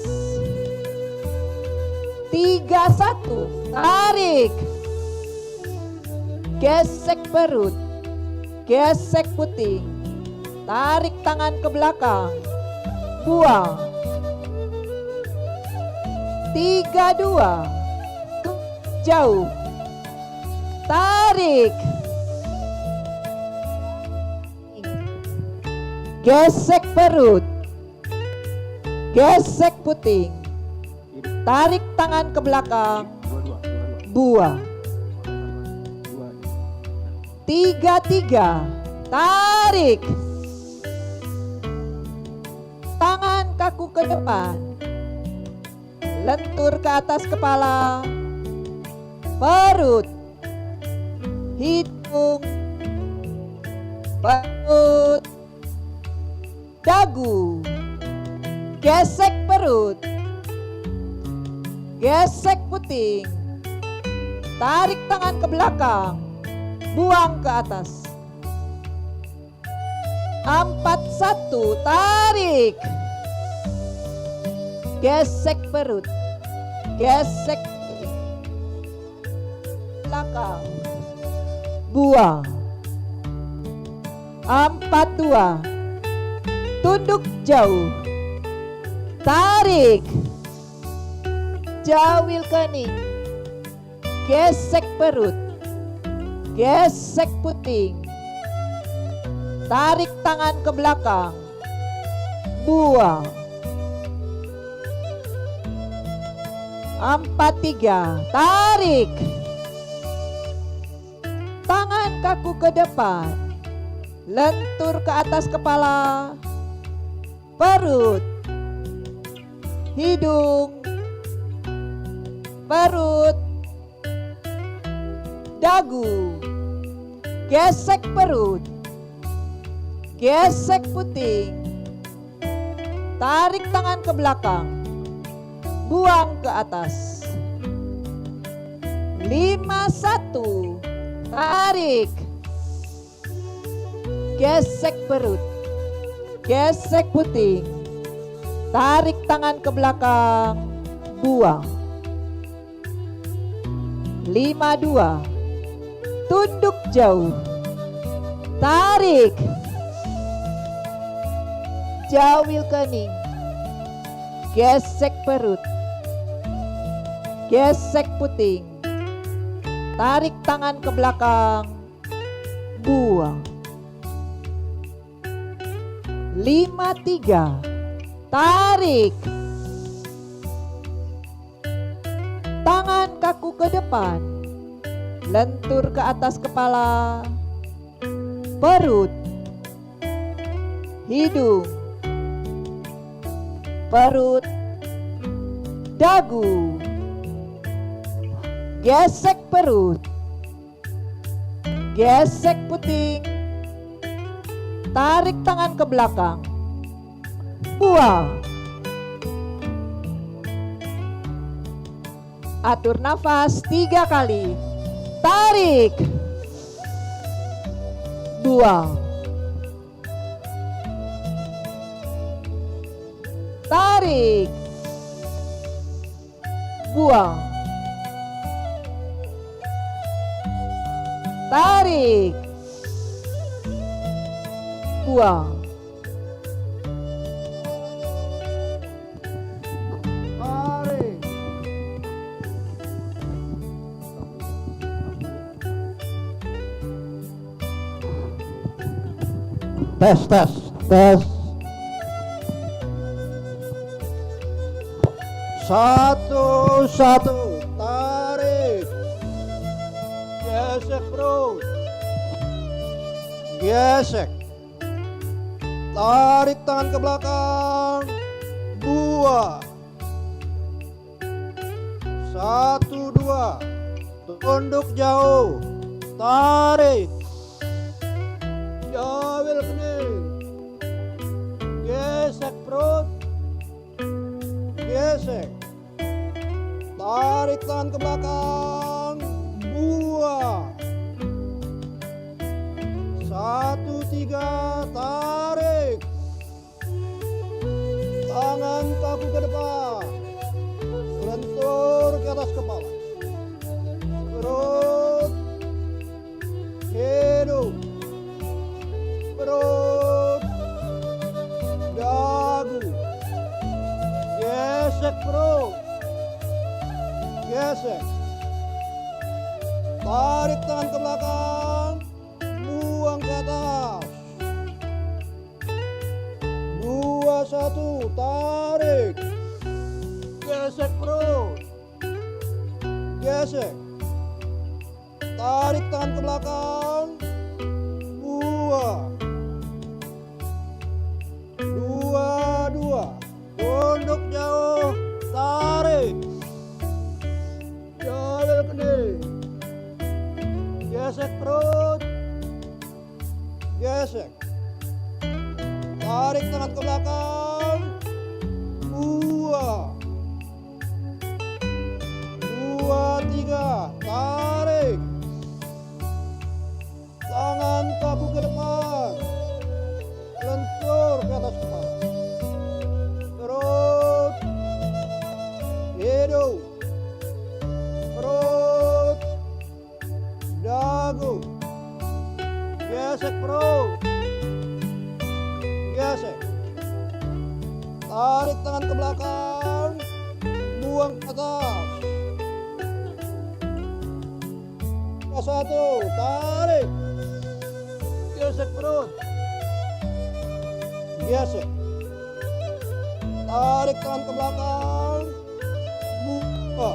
3-1. Tarik. Gesek perut. Gesek puting. Tarik tangan ke belakang. Buang. 3-2. Jauh. Tarik. Gesek perut. Gesek puting. Tarik tangan ke belakang. Buang. 3-3. Tarik. Tangan kaku ke depan. Lentur ke atas kepala. Perut. Hidung. Perut. Dagu. Gesek perut. Gesek puting. tarik tangan ke belakang, buang ke atas. 41, tarik. Gesek perut, gesek belakang, buang. 42, tunduk jauh, tarik. Jawil kening, gesek perut, gesek puting, tarik tangan ke belakang, buang. 43, tarik. Tangan kaku ke depan, lentur ke atas kepala, perut, hidung, perut, dagu, gesek perut, gesek puting, tarik tangan ke belakang, buang ke atas. 51, tarik. Gesek perut, gesek puting, tarik tangan ke belakang, buang. 52, tunduk jauh, tarik. Jawil kening, gesek perut, gesek puting, tarik tangan ke belakang, buang. 53, tarik. Tangan kaku ke depan, lentur ke atas kepala, perut, hidung, perut, dagu, gesek perut, gesek puting, tarik tangan ke belakang, buang. Atur nafas 3 kali, tarik, buang, tarik, buang, tarik, buang. Tes. 1, tarik. Gesek perut. Gesek. Tarik tangan ke belakang. Buang. 1, 2. Tunduk jauh. Tarik. Jawil kening, gesek perut, gesek, tarik tangan ke belakang, buang. 1, 3, tarik. Tangan kaku ke depan, lentur ke atas kepala, perut, hidung, perut, dagu, gesek perut, gesek, tarik tangan ke belakang, buang ke atas. 2, 1, tarik, gesek perut, gesek, tarik tangan ke belakang, buang. 2, 2, tunduk jauh, tarik, jawil kening, gesek perut, gesek, tarik tangan ke belakang, buang. 2, 3, tarik. tarik tangan ke belakang, buang ke atas. Satu, tarik, gesek perut, gesek, tarik tangan ke belakang, buka.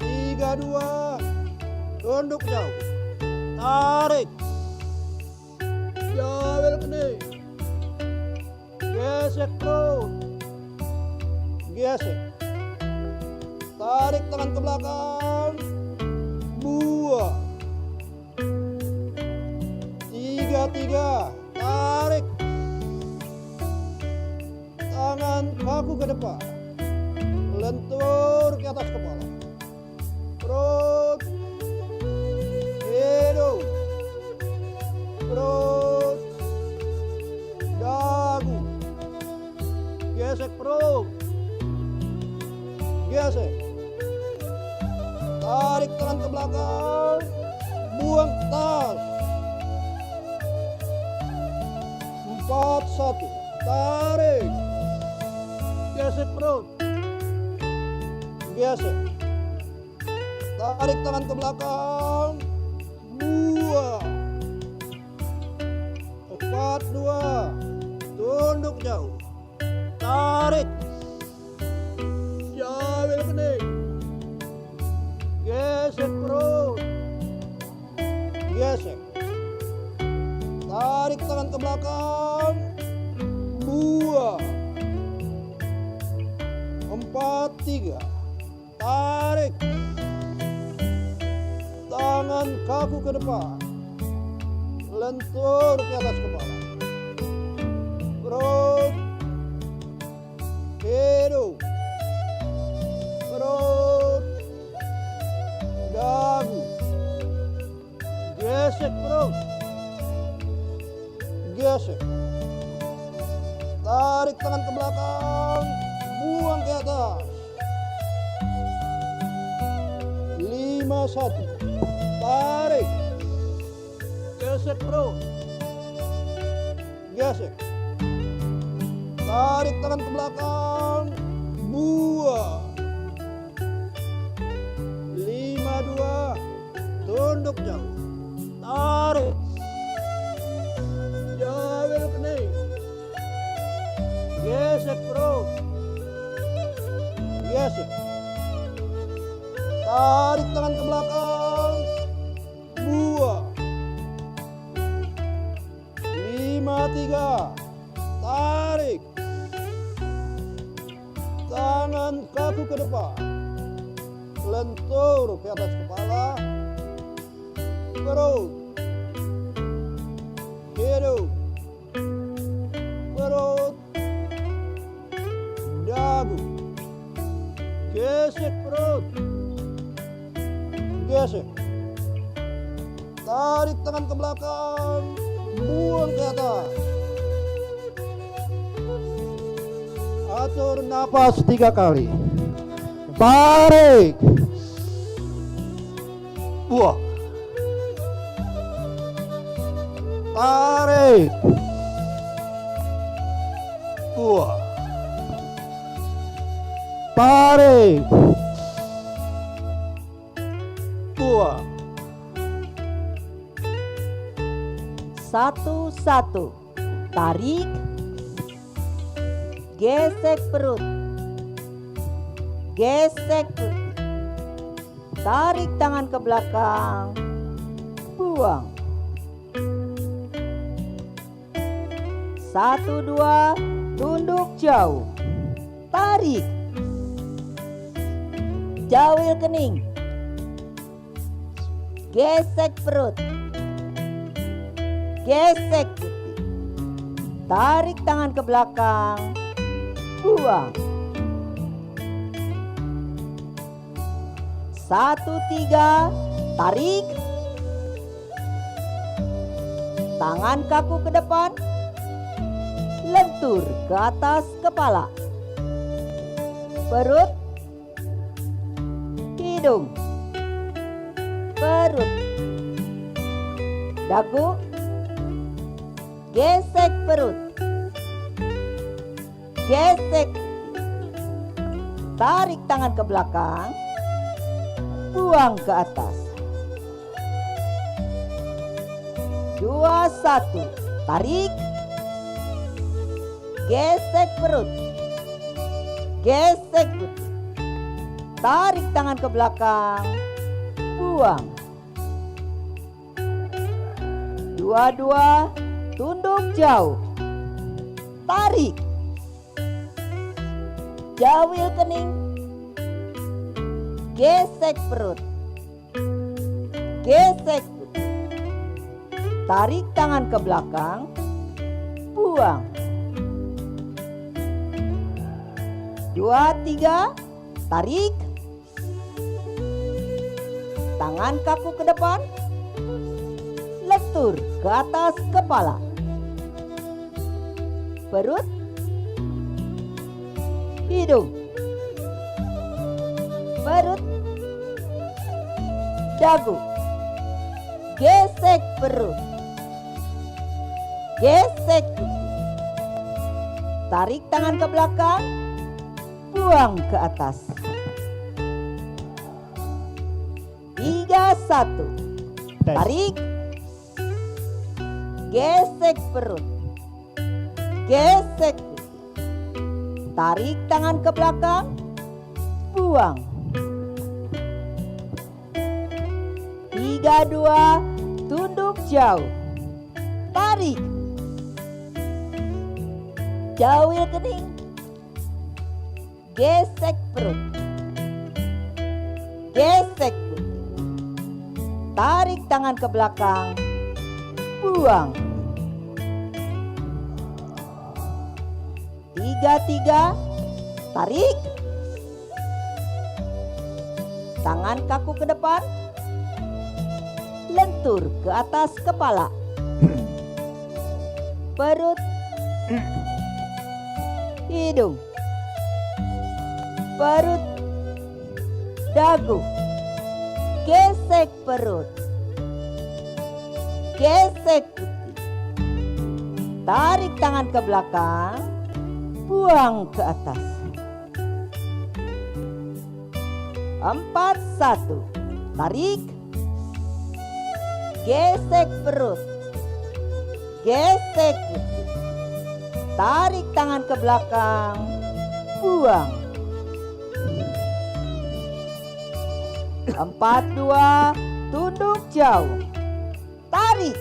3, 2, tunduk jauh, tarik, jawel kening, gesek perut, gesek, tarik tangan ke belakang, buang. 3, tarik, tangan kaku ke depan, lentur ke atas kepala, perut, hidung, perut, dagu, gesek perut, gesek, tarik tangan ke belakang, buang tas. 4, 1, tarik, gesek perut, gesek, tarik tangan ke belakang, buang. 4, 2, tunduk jauh, tarik, jawel kening, gesek perut, gesek, tarik tangan ke belakang, buang. 4, 3, tarik, tangan kaku ke depan, lentur ke atas kepala, perut, hidung, perut, dagu, gesek perut, gesek, tarik tangan ke belakang, buang ke atas. 5, 1, tarik, gesek perut, gesek, tarik tangan ke belakang, buang. 5, 2, tunduk jauh, tarik, jawel kening, gesek perut, gesek, tarik tangan ke belakang, buang. 5, 3, tarik, tangan kaku ke depan, lentur ke atas kepala, perut, hidung, perut, dagu, gesek perut, gesek, tarik tangan ke belakang, buang ke atas. Atur napas 3 kali, tarik, buang, tarik, buang, tarik, buang. 1, 1, tarik, gesek perut, gesek perut, tarik tangan ke belakang, buang. 1, 2, tunduk jauh, tarik, jawil kening, gesek perut, gesek putih, tarik tangan ke belakang, buang. 1, 3, tarik, tangan kaku ke depan, lentur ke atas kepala, perut, hidung, perut, dagu, gesek perut, gesek, tarik tangan ke belakang, buang ke atas. 2, 1, tarik, gesek perut, gesek perut, tarik tangan ke belakang, buang. 2, 2, tunduk jauh, tarik, jawil kening, gesek perut, gesek perut, tarik tangan ke belakang, buang. 2, 3, tarik, tangan kaku ke depan, lentur ke atas kepala, perut, hidung, perut, dagu, gesek perut, gesek, tarik tangan ke belakang, buang ke atas. 3, 1, tarik, gesek perut, gesek, tarik tangan ke belakang, buang. 3, 2, tunduk jauh, tarik, jawil kening, gesek perut, gesek perut, tarik tangan ke belakang, buang. 3, 3, tarik, tangan kaku ke depan, lentur ke atas kepala, perut, hidung, perut, dagu, gesek perut, gesek putih, tarik tangan ke belakang, buang ke atas. 4, 1, tarik, gesek perut, gesek putih, tarik tangan ke belakang, buang. 4, 2, tunduk jauh, tarik,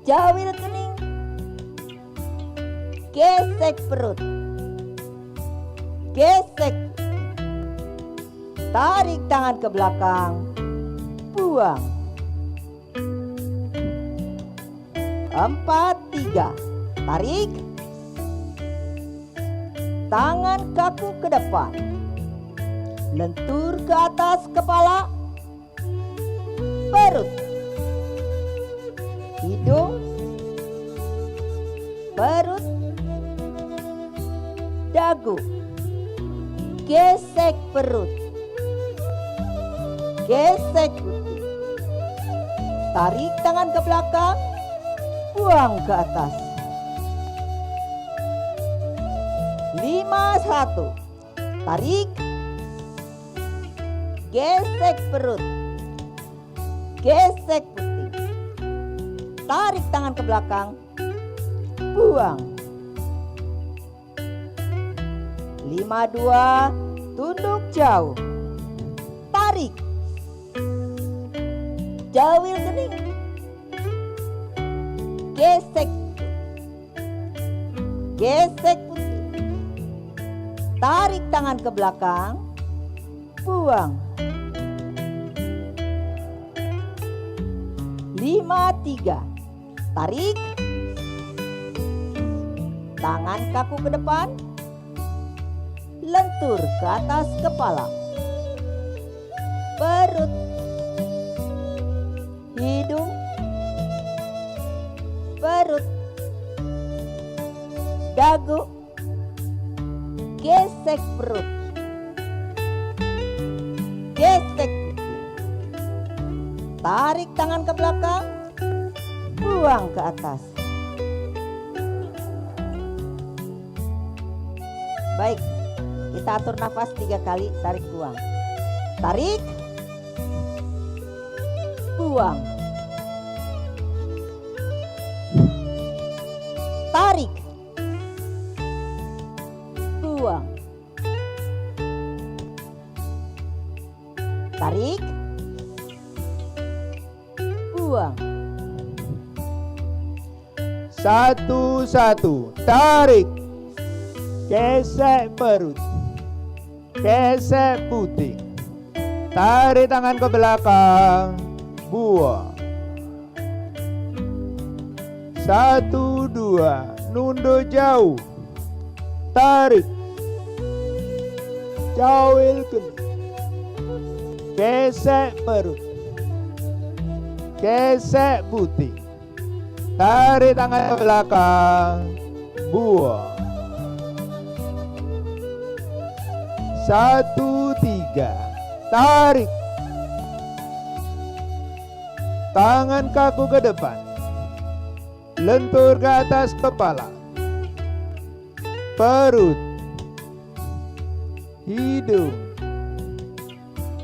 jawil kening, gesek perut, gesek, tarik tangan ke belakang, buang. 4, 3, tarik, tangan kaku ke depan, lentur ke atas kepala, perut, hidung, perut, dagu, gesek perut, gesek putih, tarik tangan ke belakang, buang ke atas. 5, 1, tarik, gesek perut, gesek putih, tarik tangan ke belakang, buang. 5, 2, tunduk jauh, tarik, jawil kening, gesek, gesek putih, tarik tangan ke belakang, buang. 5, 3, tarik, tangan kaku ke depan, lentur ke atas kepala, perut, hidung, perut, dagu, gesek perut, gesek, tarik tangan ke belakang, buang ke atas. 5, Baik, kita atur nafas 3 kali, tarik buang. Tarik, buang. Tarik, buang. Tarik, buang. Satu-satu, tarik, gesek perut, gesek puting, tarik tangan ke belakang, buang. 1, 2, nunduk jauh, tarik, jauhil kening, gesek perut, gesek puting, tarik tangan ke belakang, buang. 1, 3, tarik, tangan kaku ke depan, lentur ke atas kepala, perut, hidung,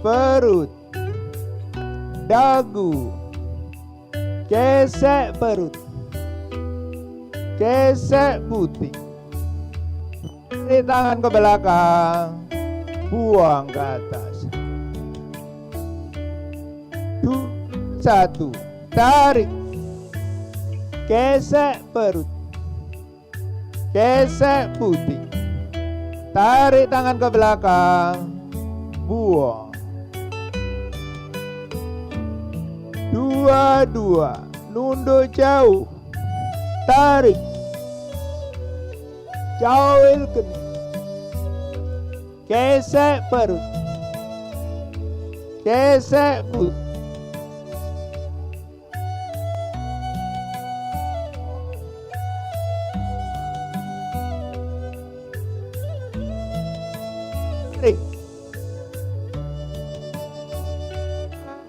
perut, dagu, gesek perut, gesek putih, tarik tangan ke belakang, buang ke atas. 1, tarik, gesek perut, gesek putih, tarik tangan ke belakang, buang. 2, 2, nunduk jauh, tarik, jauhil kening, gesek perut, gesek putih,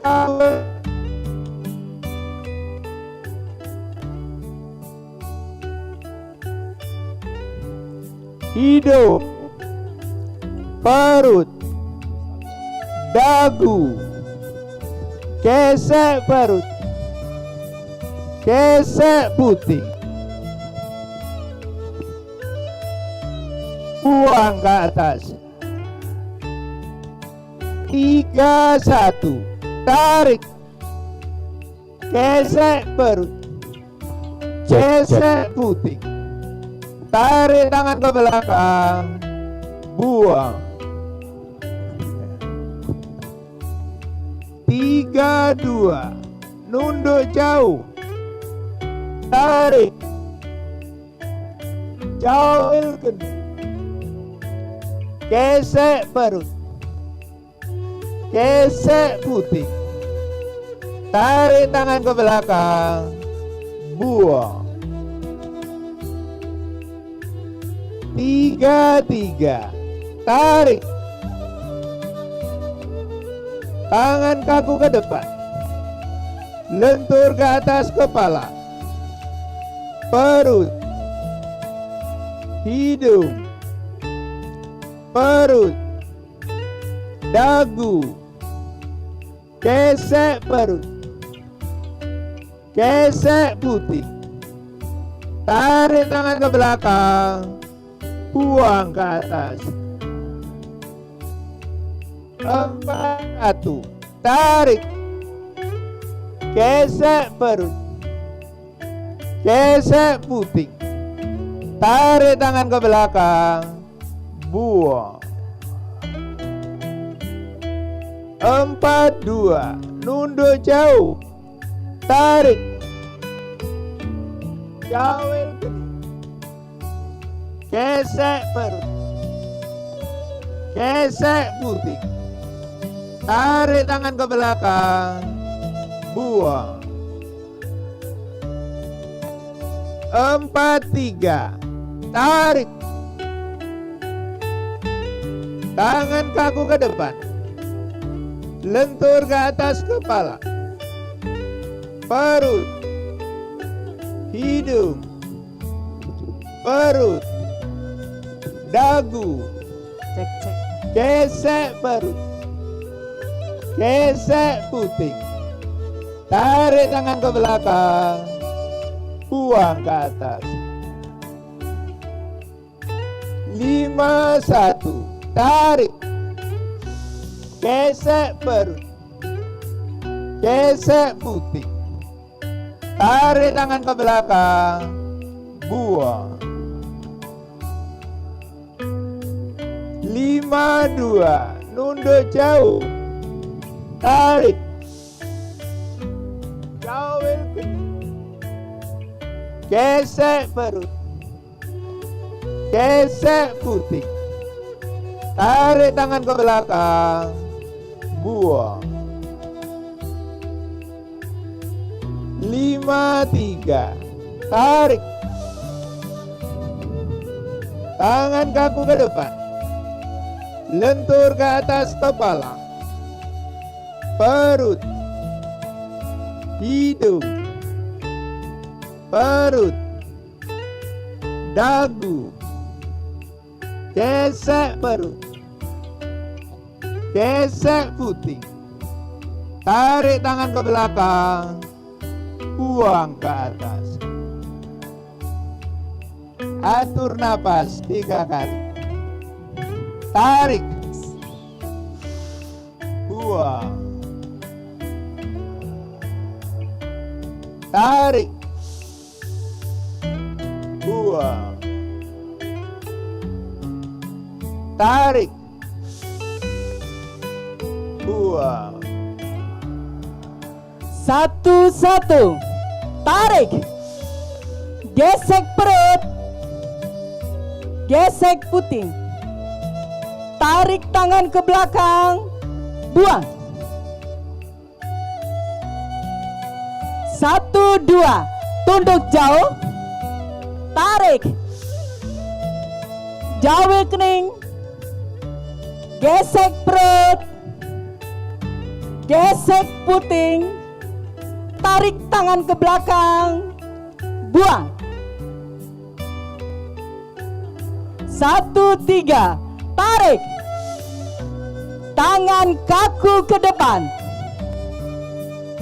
tarik, hidung, perut, dagu, gesek perut, gesek putih, buang ke atas. 3, 1, tarik, gesek perut, gesek putih, tarik tangan ke belakang, buang. 3, 2, nunduk jauh, tarik, jauhil kening, gesek perut, gesek putih, tarik tangan ke belakang, buang. 3, 3, tarik, tangan kaku ke depan, lentur ke atas kepala, perut, hidung, perut, dagu, gesek perut, gesek putih, tarik tangan ke belakang, buang ke atas. 4, 1, tarik, gesek perut, gesek putih, tarik tangan ke belakang, buang. 4, 2, nunduk jauh, tarik, jauhil kening, gesek perut, gesek putih, tarik tangan ke belakang, buang. 4, 3, tarik, tangan kaku ke depan, lentur ke atas kepala, perut, hidung, perut, dagu, Cek cek. gesek perut, gesek puting, tarik tangan ke belakang, buang ke atas. 5-1, tarik, gesek perut, gesek puting, tarik tangan ke belakang, buang. 5-2, nunduk jauh, tarik, jauh gesek perut, gesek puting, tarik tangan ke belakang, buang. 5-3, tarik, tangan kaku ke depan, lentur ke atas kepala, perut, hidung, perut, dagu, gesek perut, gesek puting, tarik tangan ke belakang, buang ke atas. Atur napas 3 kali. Tarik, buang, tarik, buang, tarik, buang. 1-1, tarik, gesek perut, gesek puting, tarik tangan ke belakang, buang. 1-2, tunduk jauh, tarik, jauh kening, gesek perut, gesek puting, tarik tangan ke belakang, buang. 1-3, tarik, tangan kaku ke depan,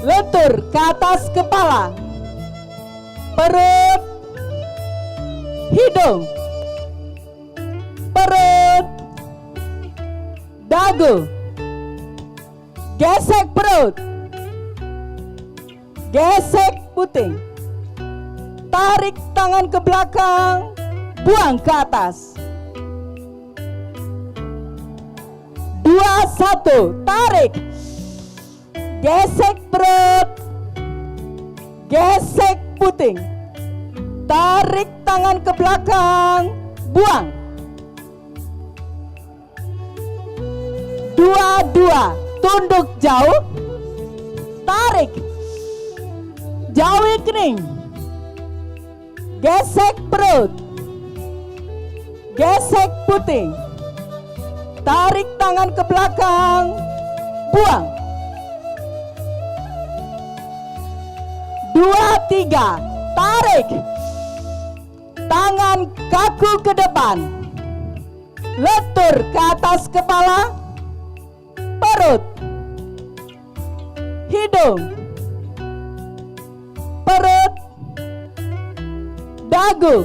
lentur ke atas kepala, perut, hidung, perut, dagu, gesek perut, gesek puting, tarik tangan ke belakang, buang ke atas. 2-1, tarik, gesek perut, gesek puting, tarik tangan ke belakang, buang. 2-2, tunduk jauh, tarik, jauhi kening, gesek perut, gesek puting, tarik tangan ke belakang, buang. 2-3, tarik, tangan kaku ke depan, lentur ke atas kepala, perut, hidung, perut, dagu,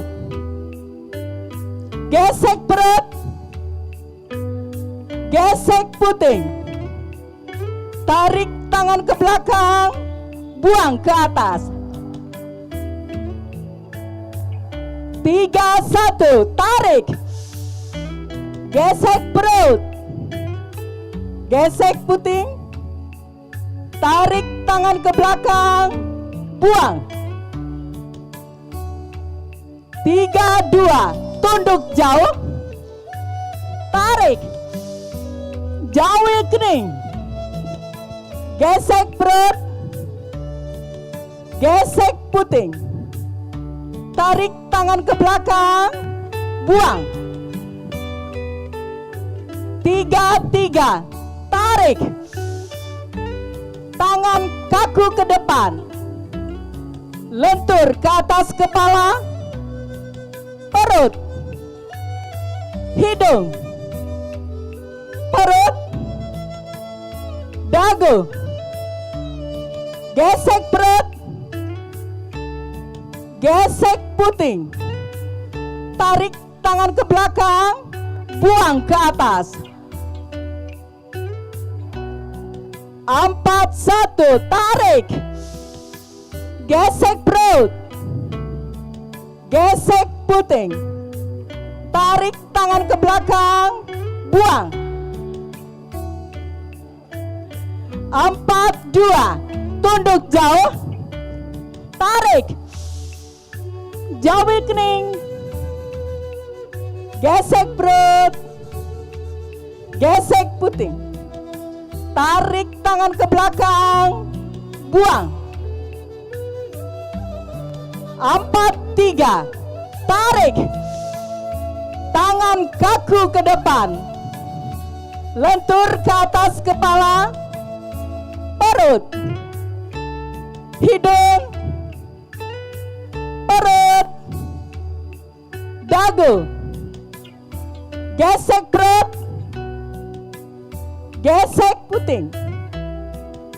gesek perut, gesek puting, tarik tangan ke belakang, buang ke atas. 3-1, tarik, gesek perut, gesek puting, tarik tangan ke belakang, buang. 3-2, tunduk jauh, tarik, jauhi kening, gesek perut, gesek puting, tarik tangan ke belakang, buang. 3-3, tarik, tangan kaku ke depan, lentur ke atas kepala, perut, hidung, perut, dagu, gesek perut, gesek puting, tarik tangan ke belakang, buang ke atas. 4-1, tarik, gesek perut, gesek puting, tarik tangan ke belakang, buang. 4-2, tunduk jauh, tarik, jauhi kening, gesek perut, gesek puting, tarik tangan ke belakang, buang. 4-3, tarik, tangan kaku ke depan, lentur ke atas kepala, perut, hidung, perut, dagu, gesek perut, gesek puting,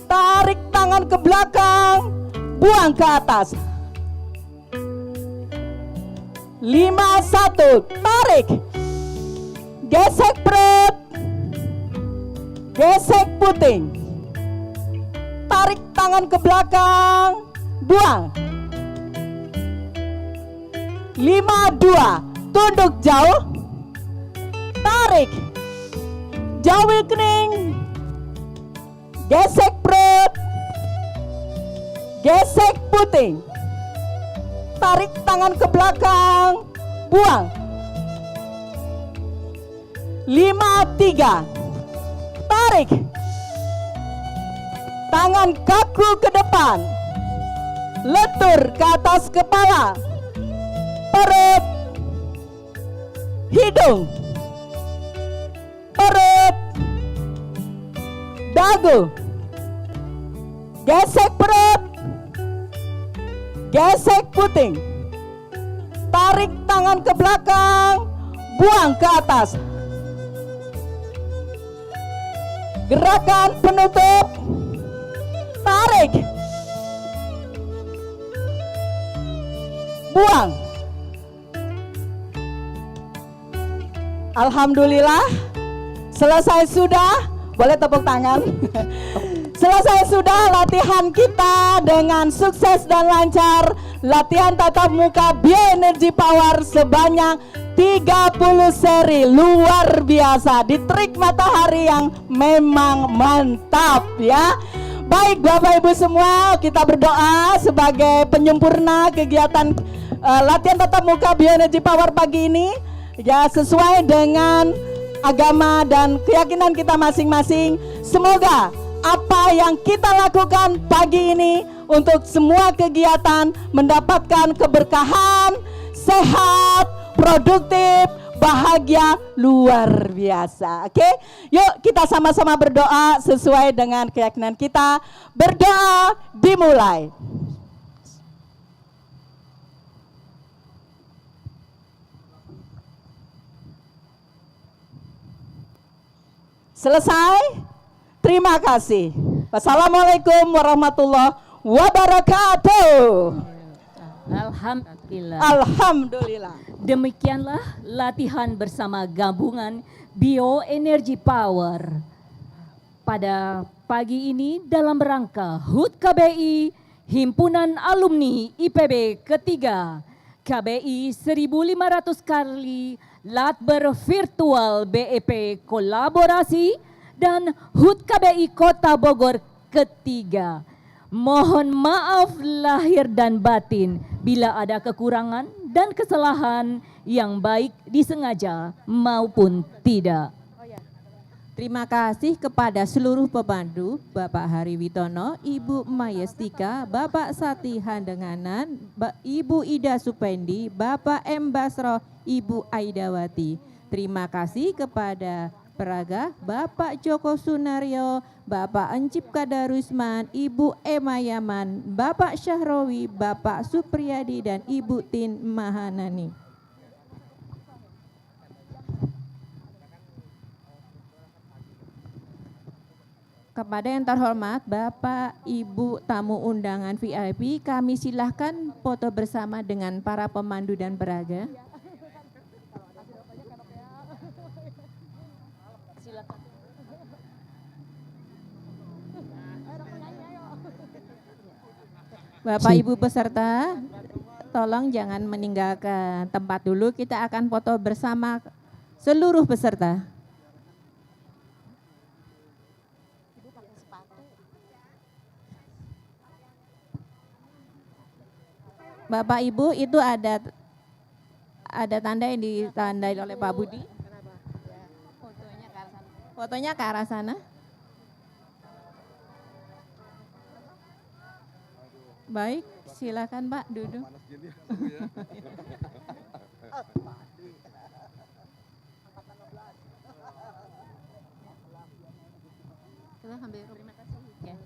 tarik tangan ke belakang, buang ke atas. 5-1, tarik, gesek perut, gesek puting, tarik tangan ke belakang, buang. 5-2, tunduk jauh, tarik, jauhi kening, gesek perut, gesek puting, tarik tangan ke belakang, buang. 5-3, tarik, tangan kaku ke depan, lentur ke atas kepala, perut, hidung, perut, dagu, gesek perut, gesek puting, tarik tangan ke belakang, buang ke atas. Gerakan penutup, tarik, buang. Alhamdulillah, selesai sudah. Boleh tepuk tangan. Selesai sudah latihan kita dengan sukses dan lancar. Latihan tatap muka Bioenergy Power sebanyak 30 seri, luar biasa. Di trik matahari yang memang mantap ya. Baik Bapak Ibu semua, kita berdoa sebagai penyempurna kegiatan latihan tatap muka Bioenergy Power pagi ini. Ya, sesuai dengan agama dan keyakinan kita masing-masing. Semoga apa yang kita lakukan pagi ini untuk semua kegiatan mendapatkan keberkahan, sehat, produktif, bahagia, luar biasa. Oke, yuk kita sama-sama berdoa sesuai dengan keyakinan kita. Berdoa dimulai. Selesai? Terima kasih. Wassalamualaikum warahmatullahi wabarakatuh. Alhamdulillah. Alhamdulillah. Demikianlah latihan bersama gabungan Bioenergy Power pada pagi ini dalam rangka HUT KBI Himpunan Alumni IPB ketiga KBI 1500 kali Latber Virtual BEP Kolaborasi dan HUT KBI Kota Bogor ketiga. Mohon maaf lahir dan batin bila ada kekurangan dan kesalahan yang baik disengaja maupun tidak. Terima kasih kepada seluruh pemandu, Bapak Hari Witono, Ibu Mayestika, Bapak Sati Handenganan, Ibu Ida Supendi, Bapak M. Basro, Ibu Aidawati. Terima kasih kepada Peraga, Bapak Joko Sunario, Bapak Encip Kadarusman, Ibu Ema Yaman, Bapak Syahrawi, Bapak Supriyadi, dan Ibu Tin Mahanani. Kepada yang terhormat Bapak, Ibu, tamu undangan VIP, kami silahkan foto bersama dengan para pemandu dan peraga. Bapak Ibu peserta, tolong jangan meninggalkan tempat dulu, kita akan foto bersama seluruh peserta. Bapak Ibu, itu ada tanda yang ditandai oleh Pak Budi. Fotonya ke arah sana. Baik, silakan Pak duduk. Terima kasih. Ya.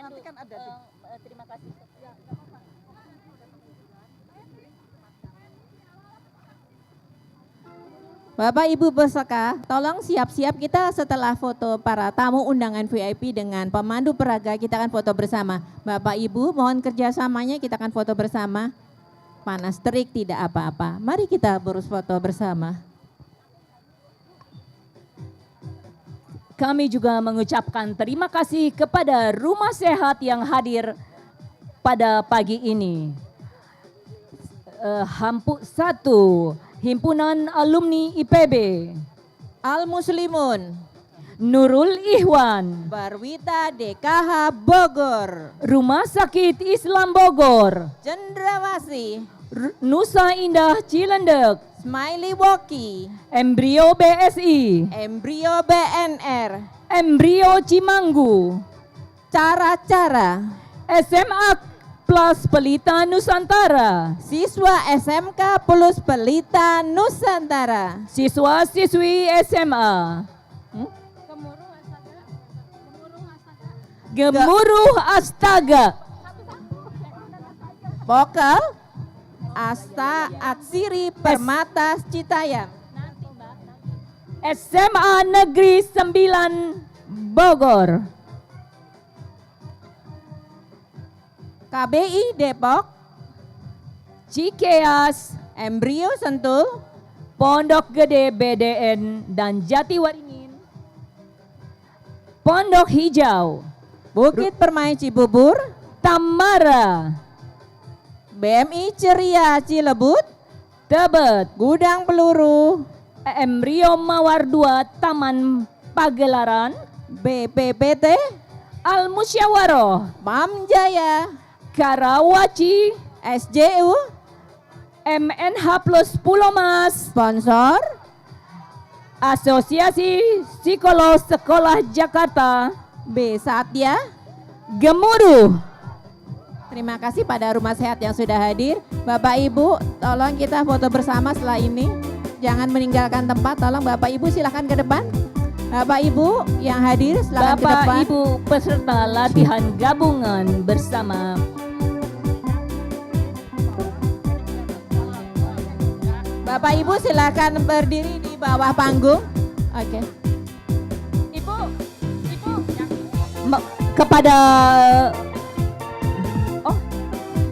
Nanti kan ada. Terima kasih. Bapak Ibu peserta, tolong siap-siap kita setelah foto para tamu undangan VIP dengan pemandu peraga, kita akan foto bersama. Bapak Ibu mohon kerjasamanya, kita akan foto bersama. Panas terik tidak apa-apa, mari kita foto bersama. Kami juga mengucapkan terima kasih kepada Rumah Sehat yang hadir pada pagi ini. Hampuk 1, Himpunan Alumni IPB. Al-Muslimun. Nurul Ihwan. Barwita DKH Bogor. Rumah Sakit Islam Bogor. Cendrawasih. Nusa Indah Cilendek. Smiley Woki. Embrio BSI. Embrio BNR. Embrio Cimanggu. Cara-cara. SMA Plus Pelita Nusantara. Siswa SMK Plus Pelita Nusantara. Siswa-siswi SMA. Gemuruh Astaga. Vokal Asta Atsiri Permata Citayam. SMA Negeri 9 Bogor. KBI Depok. Cikeas. Embrio Sentul. Pondok Gede BDN dan Jatiwaringin. Pondok Hijau. Bukit Permai Cibubur. Tamara. BMI Ceria Cilebut. Tebet. Gudang Peluru. Embrio Mawar 2 Taman Pagelaran. BPPT. Al-Musyawaroh. Pamjaya. Karawaci. SJU. MNH Plus Pulau Mas. Sponsor. Asosiasi Psikolog Sekolah Jakarta. B Satya. Gemuruh. Terima kasih pada Rumah Sehat yang sudah hadir. Bapak Ibu, tolong kita foto bersama setelah ini. Jangan meninggalkan tempat, tolong Bapak Ibu silakan ke depan. Bapak Ibu yang hadir silakan ke depan. Bapak Ibu peserta latihan gabungan bersama. Bapak Ibu silakan berdiri di bawah panggung. Oke. Ibu, kepada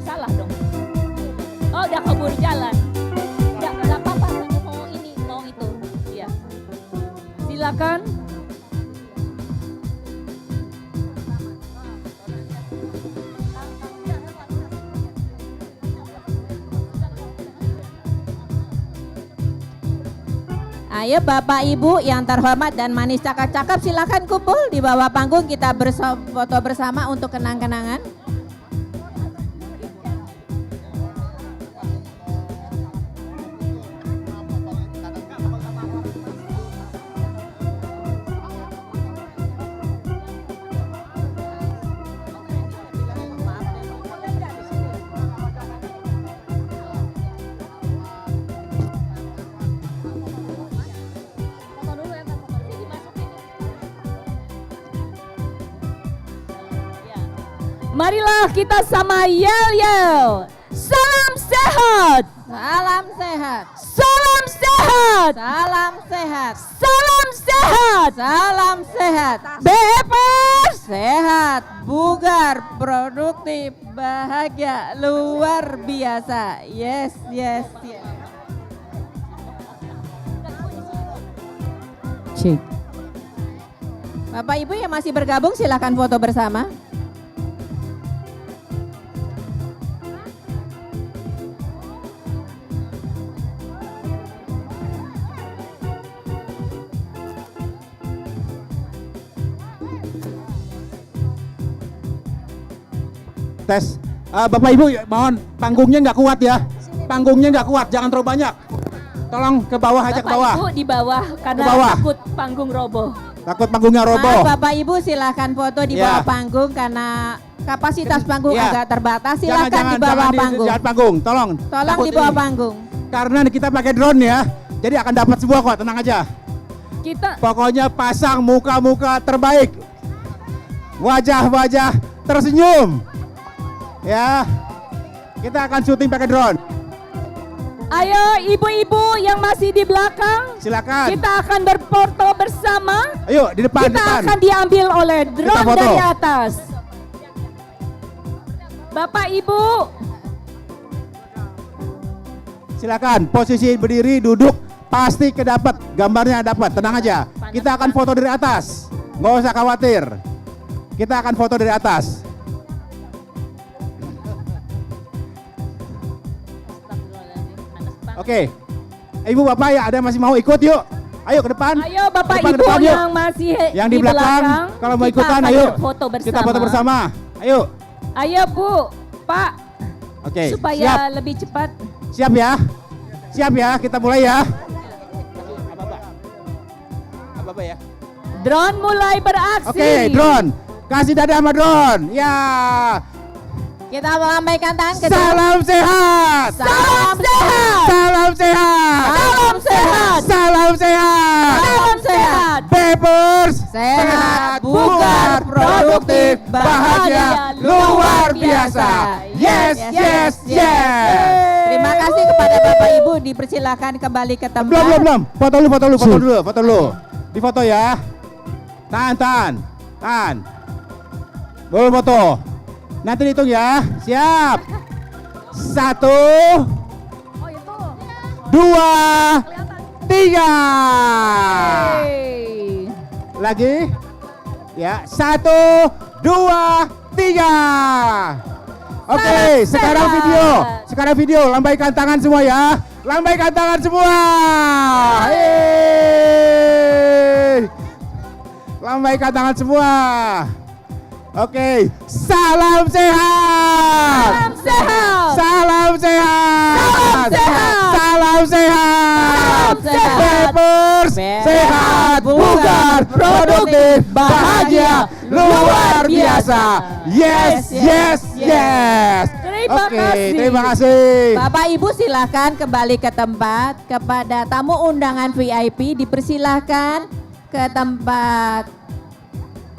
salah dong. Oh, udah kabur jalan. Enggak apa-apa, mau itu. Iya. Silakan. Ayo Bapak Ibu yang terhormat dan manis cakap-cakap silakan kumpul di bawah panggung, kita foto bersama untuk kenang-kenangan. Marilah kita sama yel-yel. Salam sehat. Salam sehat. Salam sehat. Salam sehat. Salam sehat. Salam sehat. Bebas. Sehat, bugar, produktif, bahagia, luar biasa. Yes, yes, yes. Cik. Bapak Ibu yang masih bergabung silakan foto bersama. Tes. Bapak Ibu mohon panggungnya nggak kuat ya. Panggungnya nggak kuat, jangan terlalu banyak. Tolong ke bawah aja, ke bawah. Bapak Ibu di bawah karena Ke bawah. takut panggung roboh. Takut panggungnya roboh. Maaf Bapak Ibu silakan foto di bawah panggung karena kapasitas panggung agak terbatas. Silakan di bawah panggung. Jangan panggung, tolong. Tolong di bawah panggung. Karena kita pakai drone ya, jadi akan dapat semua kok, tenang aja. Kita Pokoknya pasang muka-muka terbaik. Wajah-wajah tersenyum. Ya. Kita akan syuting pakai drone. ayo ibu-ibu yang masih di belakang, Silakan. kita akan berfoto bersama. Ayo di depan, Kita depan. akan diambil oleh drone foto. dari atas. Bapak Ibu, Silakan, posisi berdiri, duduk, pasti kedapat, gambarnya dapat, tenang aja. Kita akan foto dari atas, nggak usah khawatir. Kita akan foto dari atas. Oke, Ibu Bapak ya ada yang masih mau ikut yuk. Ayo ke depan. ayo Bapak Depan, Ibu depan, yuk. yang masih Yang di belakang, kalau mau kita ikutan akan ayo. berfoto bersama. Kita foto bersama. Ayo. Ayo Bu, Pak, Oke, supaya siap. lebih cepat. Siap ya. Siap ya, kita mulai ya. Apa ya? Drone mulai beraksi. Oke, drone. Kasih dada sama drone. Ya. Kita melambaikan tangan ke Salam sehat. Salam sehat. Salam sehat. Salam sehat. Salam sehat. Salam sehat. Papers. Sehat, bugar, produktif, bahagia, luar biasa. Yes, yes, yes. Terima kasih kepada Bapak Ibu, dipersilakan kembali ke tempat. Belum. Foto dulu. Di foto ya. Tahan. Belum foto. Nanti dihitung ya. Siap. 1, 2, 3. Lagi. Ya, 1, 2, 3. Oke, sekarang video. Lambaikan tangan semua ya. Lambaikan tangan semua. Yeay. Lambaikan tangan semua. Oke, salam sehat. Salam sehat. Salam sehat. Salam sehat. Salam sehat. Salam sehat. Papers sehat, bugar, produktif, bahagia, luar biasa. Yes, yes, yes. Terima Oke, kasih. terima kasih. Bapak Ibu silakan kembali ke tempat. Kepada tamu undangan VIP dipersilahkan ke tempat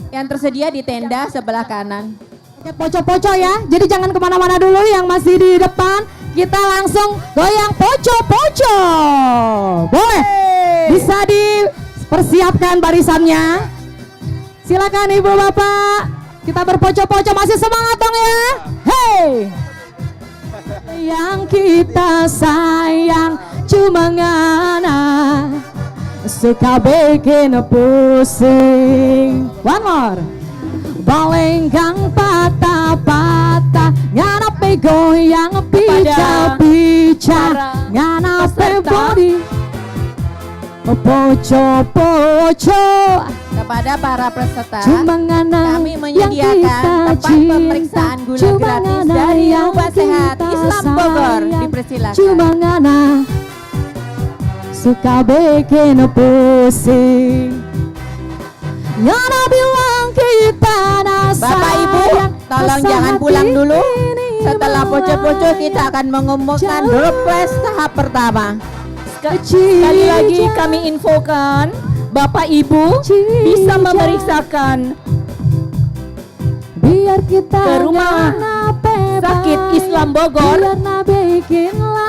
yang tersedia di tenda sebelah kanan. Oke, poco-poco ya. Jadi jangan kemana-mana dulu yang masih di depan. Kita langsung goyang poco-poco. Boleh? Bisa dipersiapkan barisannya. Silakan Ibu Bapak. Kita berpoco-poco, masih semangat dong ya. Hey. Yang kita sayang cuma ngana, suka bikin pusing. One more. Balenggang patah-patah, nganape goyang pica-pica, nganape body, poco-poco. Kepada para peserta, Cuma ngana kami yang menyediakan kita tempat cinta, pemeriksaan gula cuma gratis ngana dari yang Rumah Sehat kita Islam Bogor. sayang, Dipersilakan. cuma ngana suka bikin pusing. Ngana bilang kita Bapak Ibu, tolong jangan pulang dulu. Setelah poco-poco kita akan mengumumkan door prize tahap pertama. Sekali lagi kami infokan, Bapak Ibu bisa memeriksakan biar kita ke rumah sakit Islam Bogor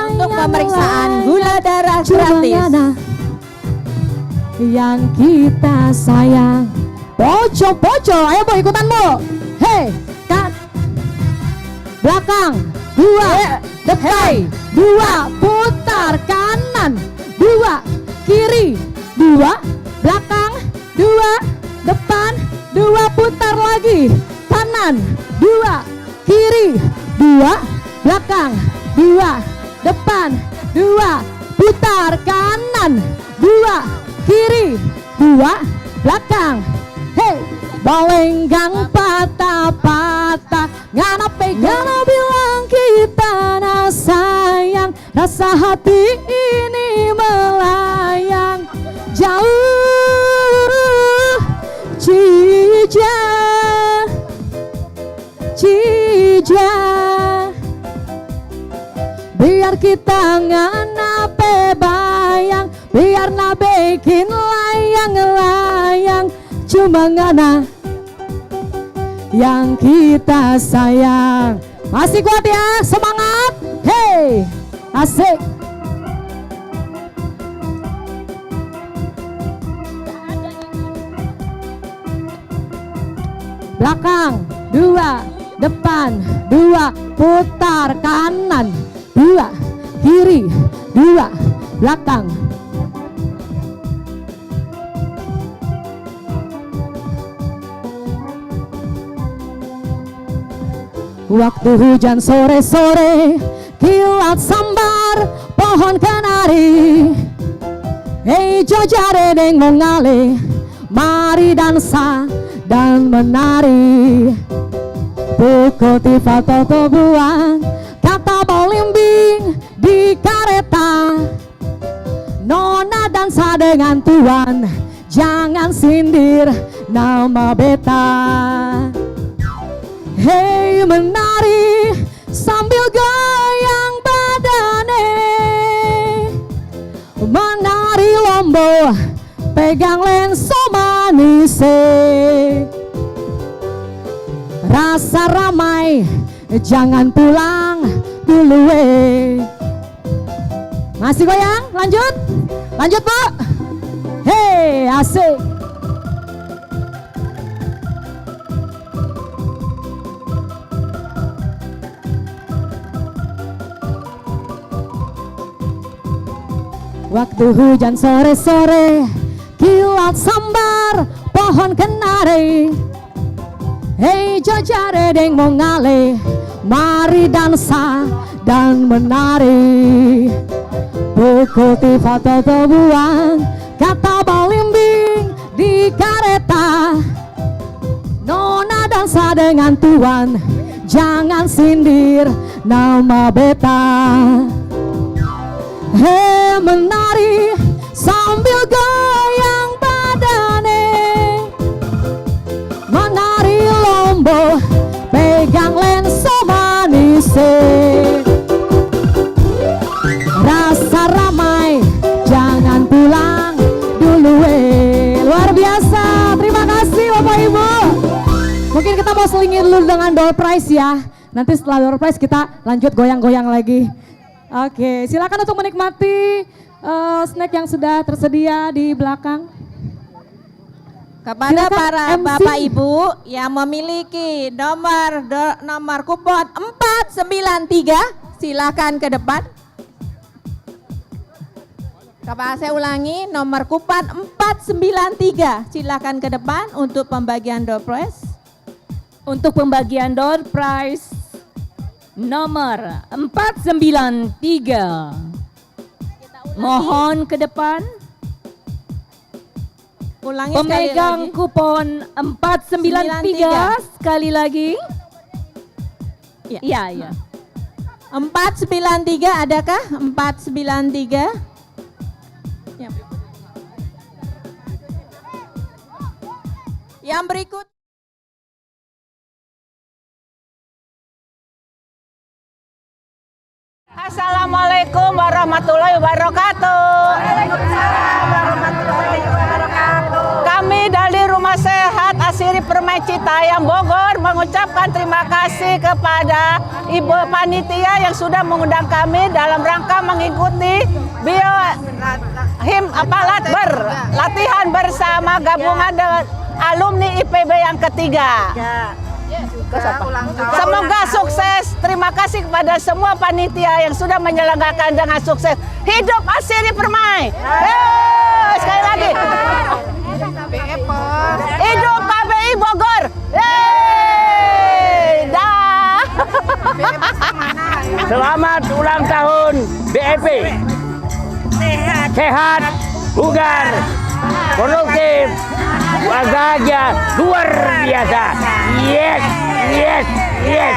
Untuk pemeriksaan gula darah gratis. Yang kita sayang. Poco, ayo Bu ikutan Bu. Hei, kan. Belakang, 2, depan, 2, putar kanan, 2, kiri, 2, belakang, 2, depan, 2, putar lagi, kanan, 2, kiri, 2, belakang, 2, depan, 2, putar kanan, 2, kiri, 2, belakang. Hei, balenggang patah-patah, ngana pegang bilang kita na sayang, rasa hati ini melayang jauh, cija, biar kita ngana bayang, biar na bikin layang-layang, cuma ngana yang kita sayang. Masih kuat ya, semangat. Hey, asik. Belakang, 2, depan, 2, putar kanan, 2, kiri, 2, belakang. Waktu hujan sore-sore, kilat sambar pohon kenari, hijau jaredeng mengalir, mari dansa dan menari. Pukul tifa toto buang, kata bolimbing di kereta, nona dansa dengan tuan, jangan sindir nama beta. Hei menari sambil goyang badane, menari lombo pegang lenso manise, rasa ramai jangan pulang dulu. Masih goyang, lanjut Bu. Hei, asik. Waktu hujan sore-sore, kilat sambar pohon kenari, hijau jaredeng mengalir, mari dansa dan menari. Pukul tifa toto buang, kata balimbing di kereta, nona dansa dengan tuan, jangan sindir nama beta. Hei menari sambil goyang badane, menari lombo pegang lenso manise, rasa ramai jangan pulang dulu. Luar biasa, terima kasih Bapak Ibu. Mungkin kita mau selingin dulu dengan door prize ya, nanti setelah door prize kita lanjut goyang-goyang lagi. Oke, silakan untuk menikmati snack yang sudah tersedia di belakang. Kepada Silakan, para MC. Bapak Ibu yang memiliki nomor kupon 493, silakan ke depan. Saya ulangi, nomor kupon 493, silakan ke depan untuk pembagian door prize. Untuk pembagian door prize nomor 493. Mohon ke depan. Ulangi Pemegang sekali lagi. kupon 493 sekali lagi. Iya. 493 adakah? 493. Ya. Yang berikut. Assalamualaikum warahmatullahi wabarakatuh. Waalaikumsalam warahmatullahi wabarakatuh. Kami dari Rumah Sehat Asiri Permai Permai Citayam Bogor mengucapkan terima kasih kepada Ibu Panitia yang sudah mengundang kami dalam rangka mengikuti latihan bersama gabungan dengan alumni IPB yang ketiga. Semoga sukses. Terima kasih kepada semua panitia yang sudah menyelenggarakan dengan sukses. Hidup Asri Permai. Sekali lagi. Hidup KBI Bogor. Dah. Selamat ulang tahun BEP. Sehat, bugar, produktif, bahagia, luar biasa. Yes, yes, yes.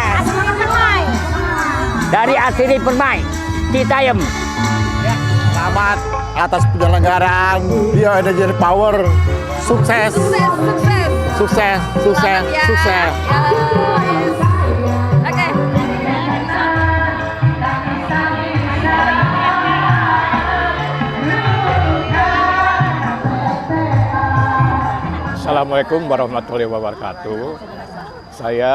Dari Asri Permai, Citayam. Selamat atas penyelenggaraan Bioenergy Power. Sukses. Sukses, sukses, sukses. Assalamualaikum warahmatullahi wabarakatuh. Saya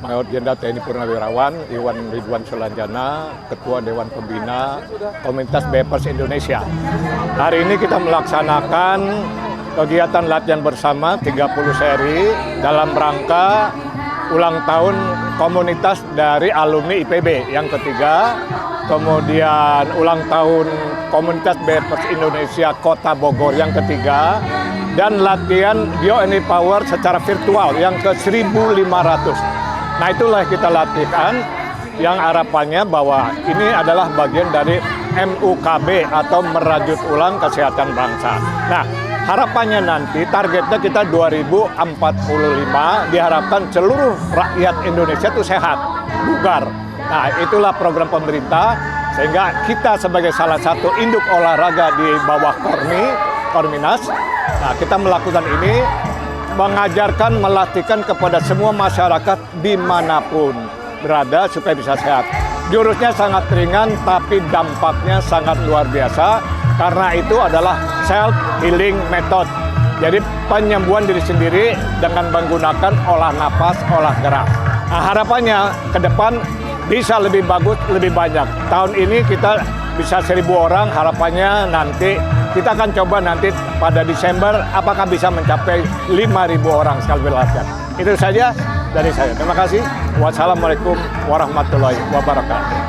Mayor Jenderal TNI Purnawirawan Iwan Ridwan Sulanjana, Ketua Dewan Pembina Komunitas Bepers Indonesia. Hari ini kita melaksanakan kegiatan latihan bersama 30 seri dalam rangka ulang tahun komunitas dari alumni IPB yang ketiga, kemudian ulang tahun komunitas Bepers Indonesia Kota Bogor yang ketiga, dan latihan Bioenergy Power secara virtual yang ke 1.500. Nah, itulah kita latihkan yang harapannya bahwa ini adalah bagian dari MUKB atau merajut ulang kesehatan bangsa. Nah, harapannya nanti targetnya kita 2045 diharapkan seluruh rakyat Indonesia itu sehat, bugar. Nah, itulah program pemerintah sehingga kita sebagai salah satu induk olahraga di bawah Korminas, nah kita melakukan ini, mengajarkan, melatihkan kepada semua masyarakat dimanapun berada supaya bisa sehat. Jurusnya sangat ringan tapi dampaknya sangat luar biasa karena itu adalah self healing method. Jadi penyembuhan diri sendiri dengan menggunakan olah napas, olah gerak. Nah, harapannya ke depan bisa lebih bagus, lebih banyak. Tahun ini kita bisa 1.000 orang, harapannya nanti kita akan coba nanti pada Desember apakah bisa mencapai 5.000 orang sekali latihan. Itu saja dari saya. Terima kasih. Wassalamualaikum warahmatullahi wabarakatuh.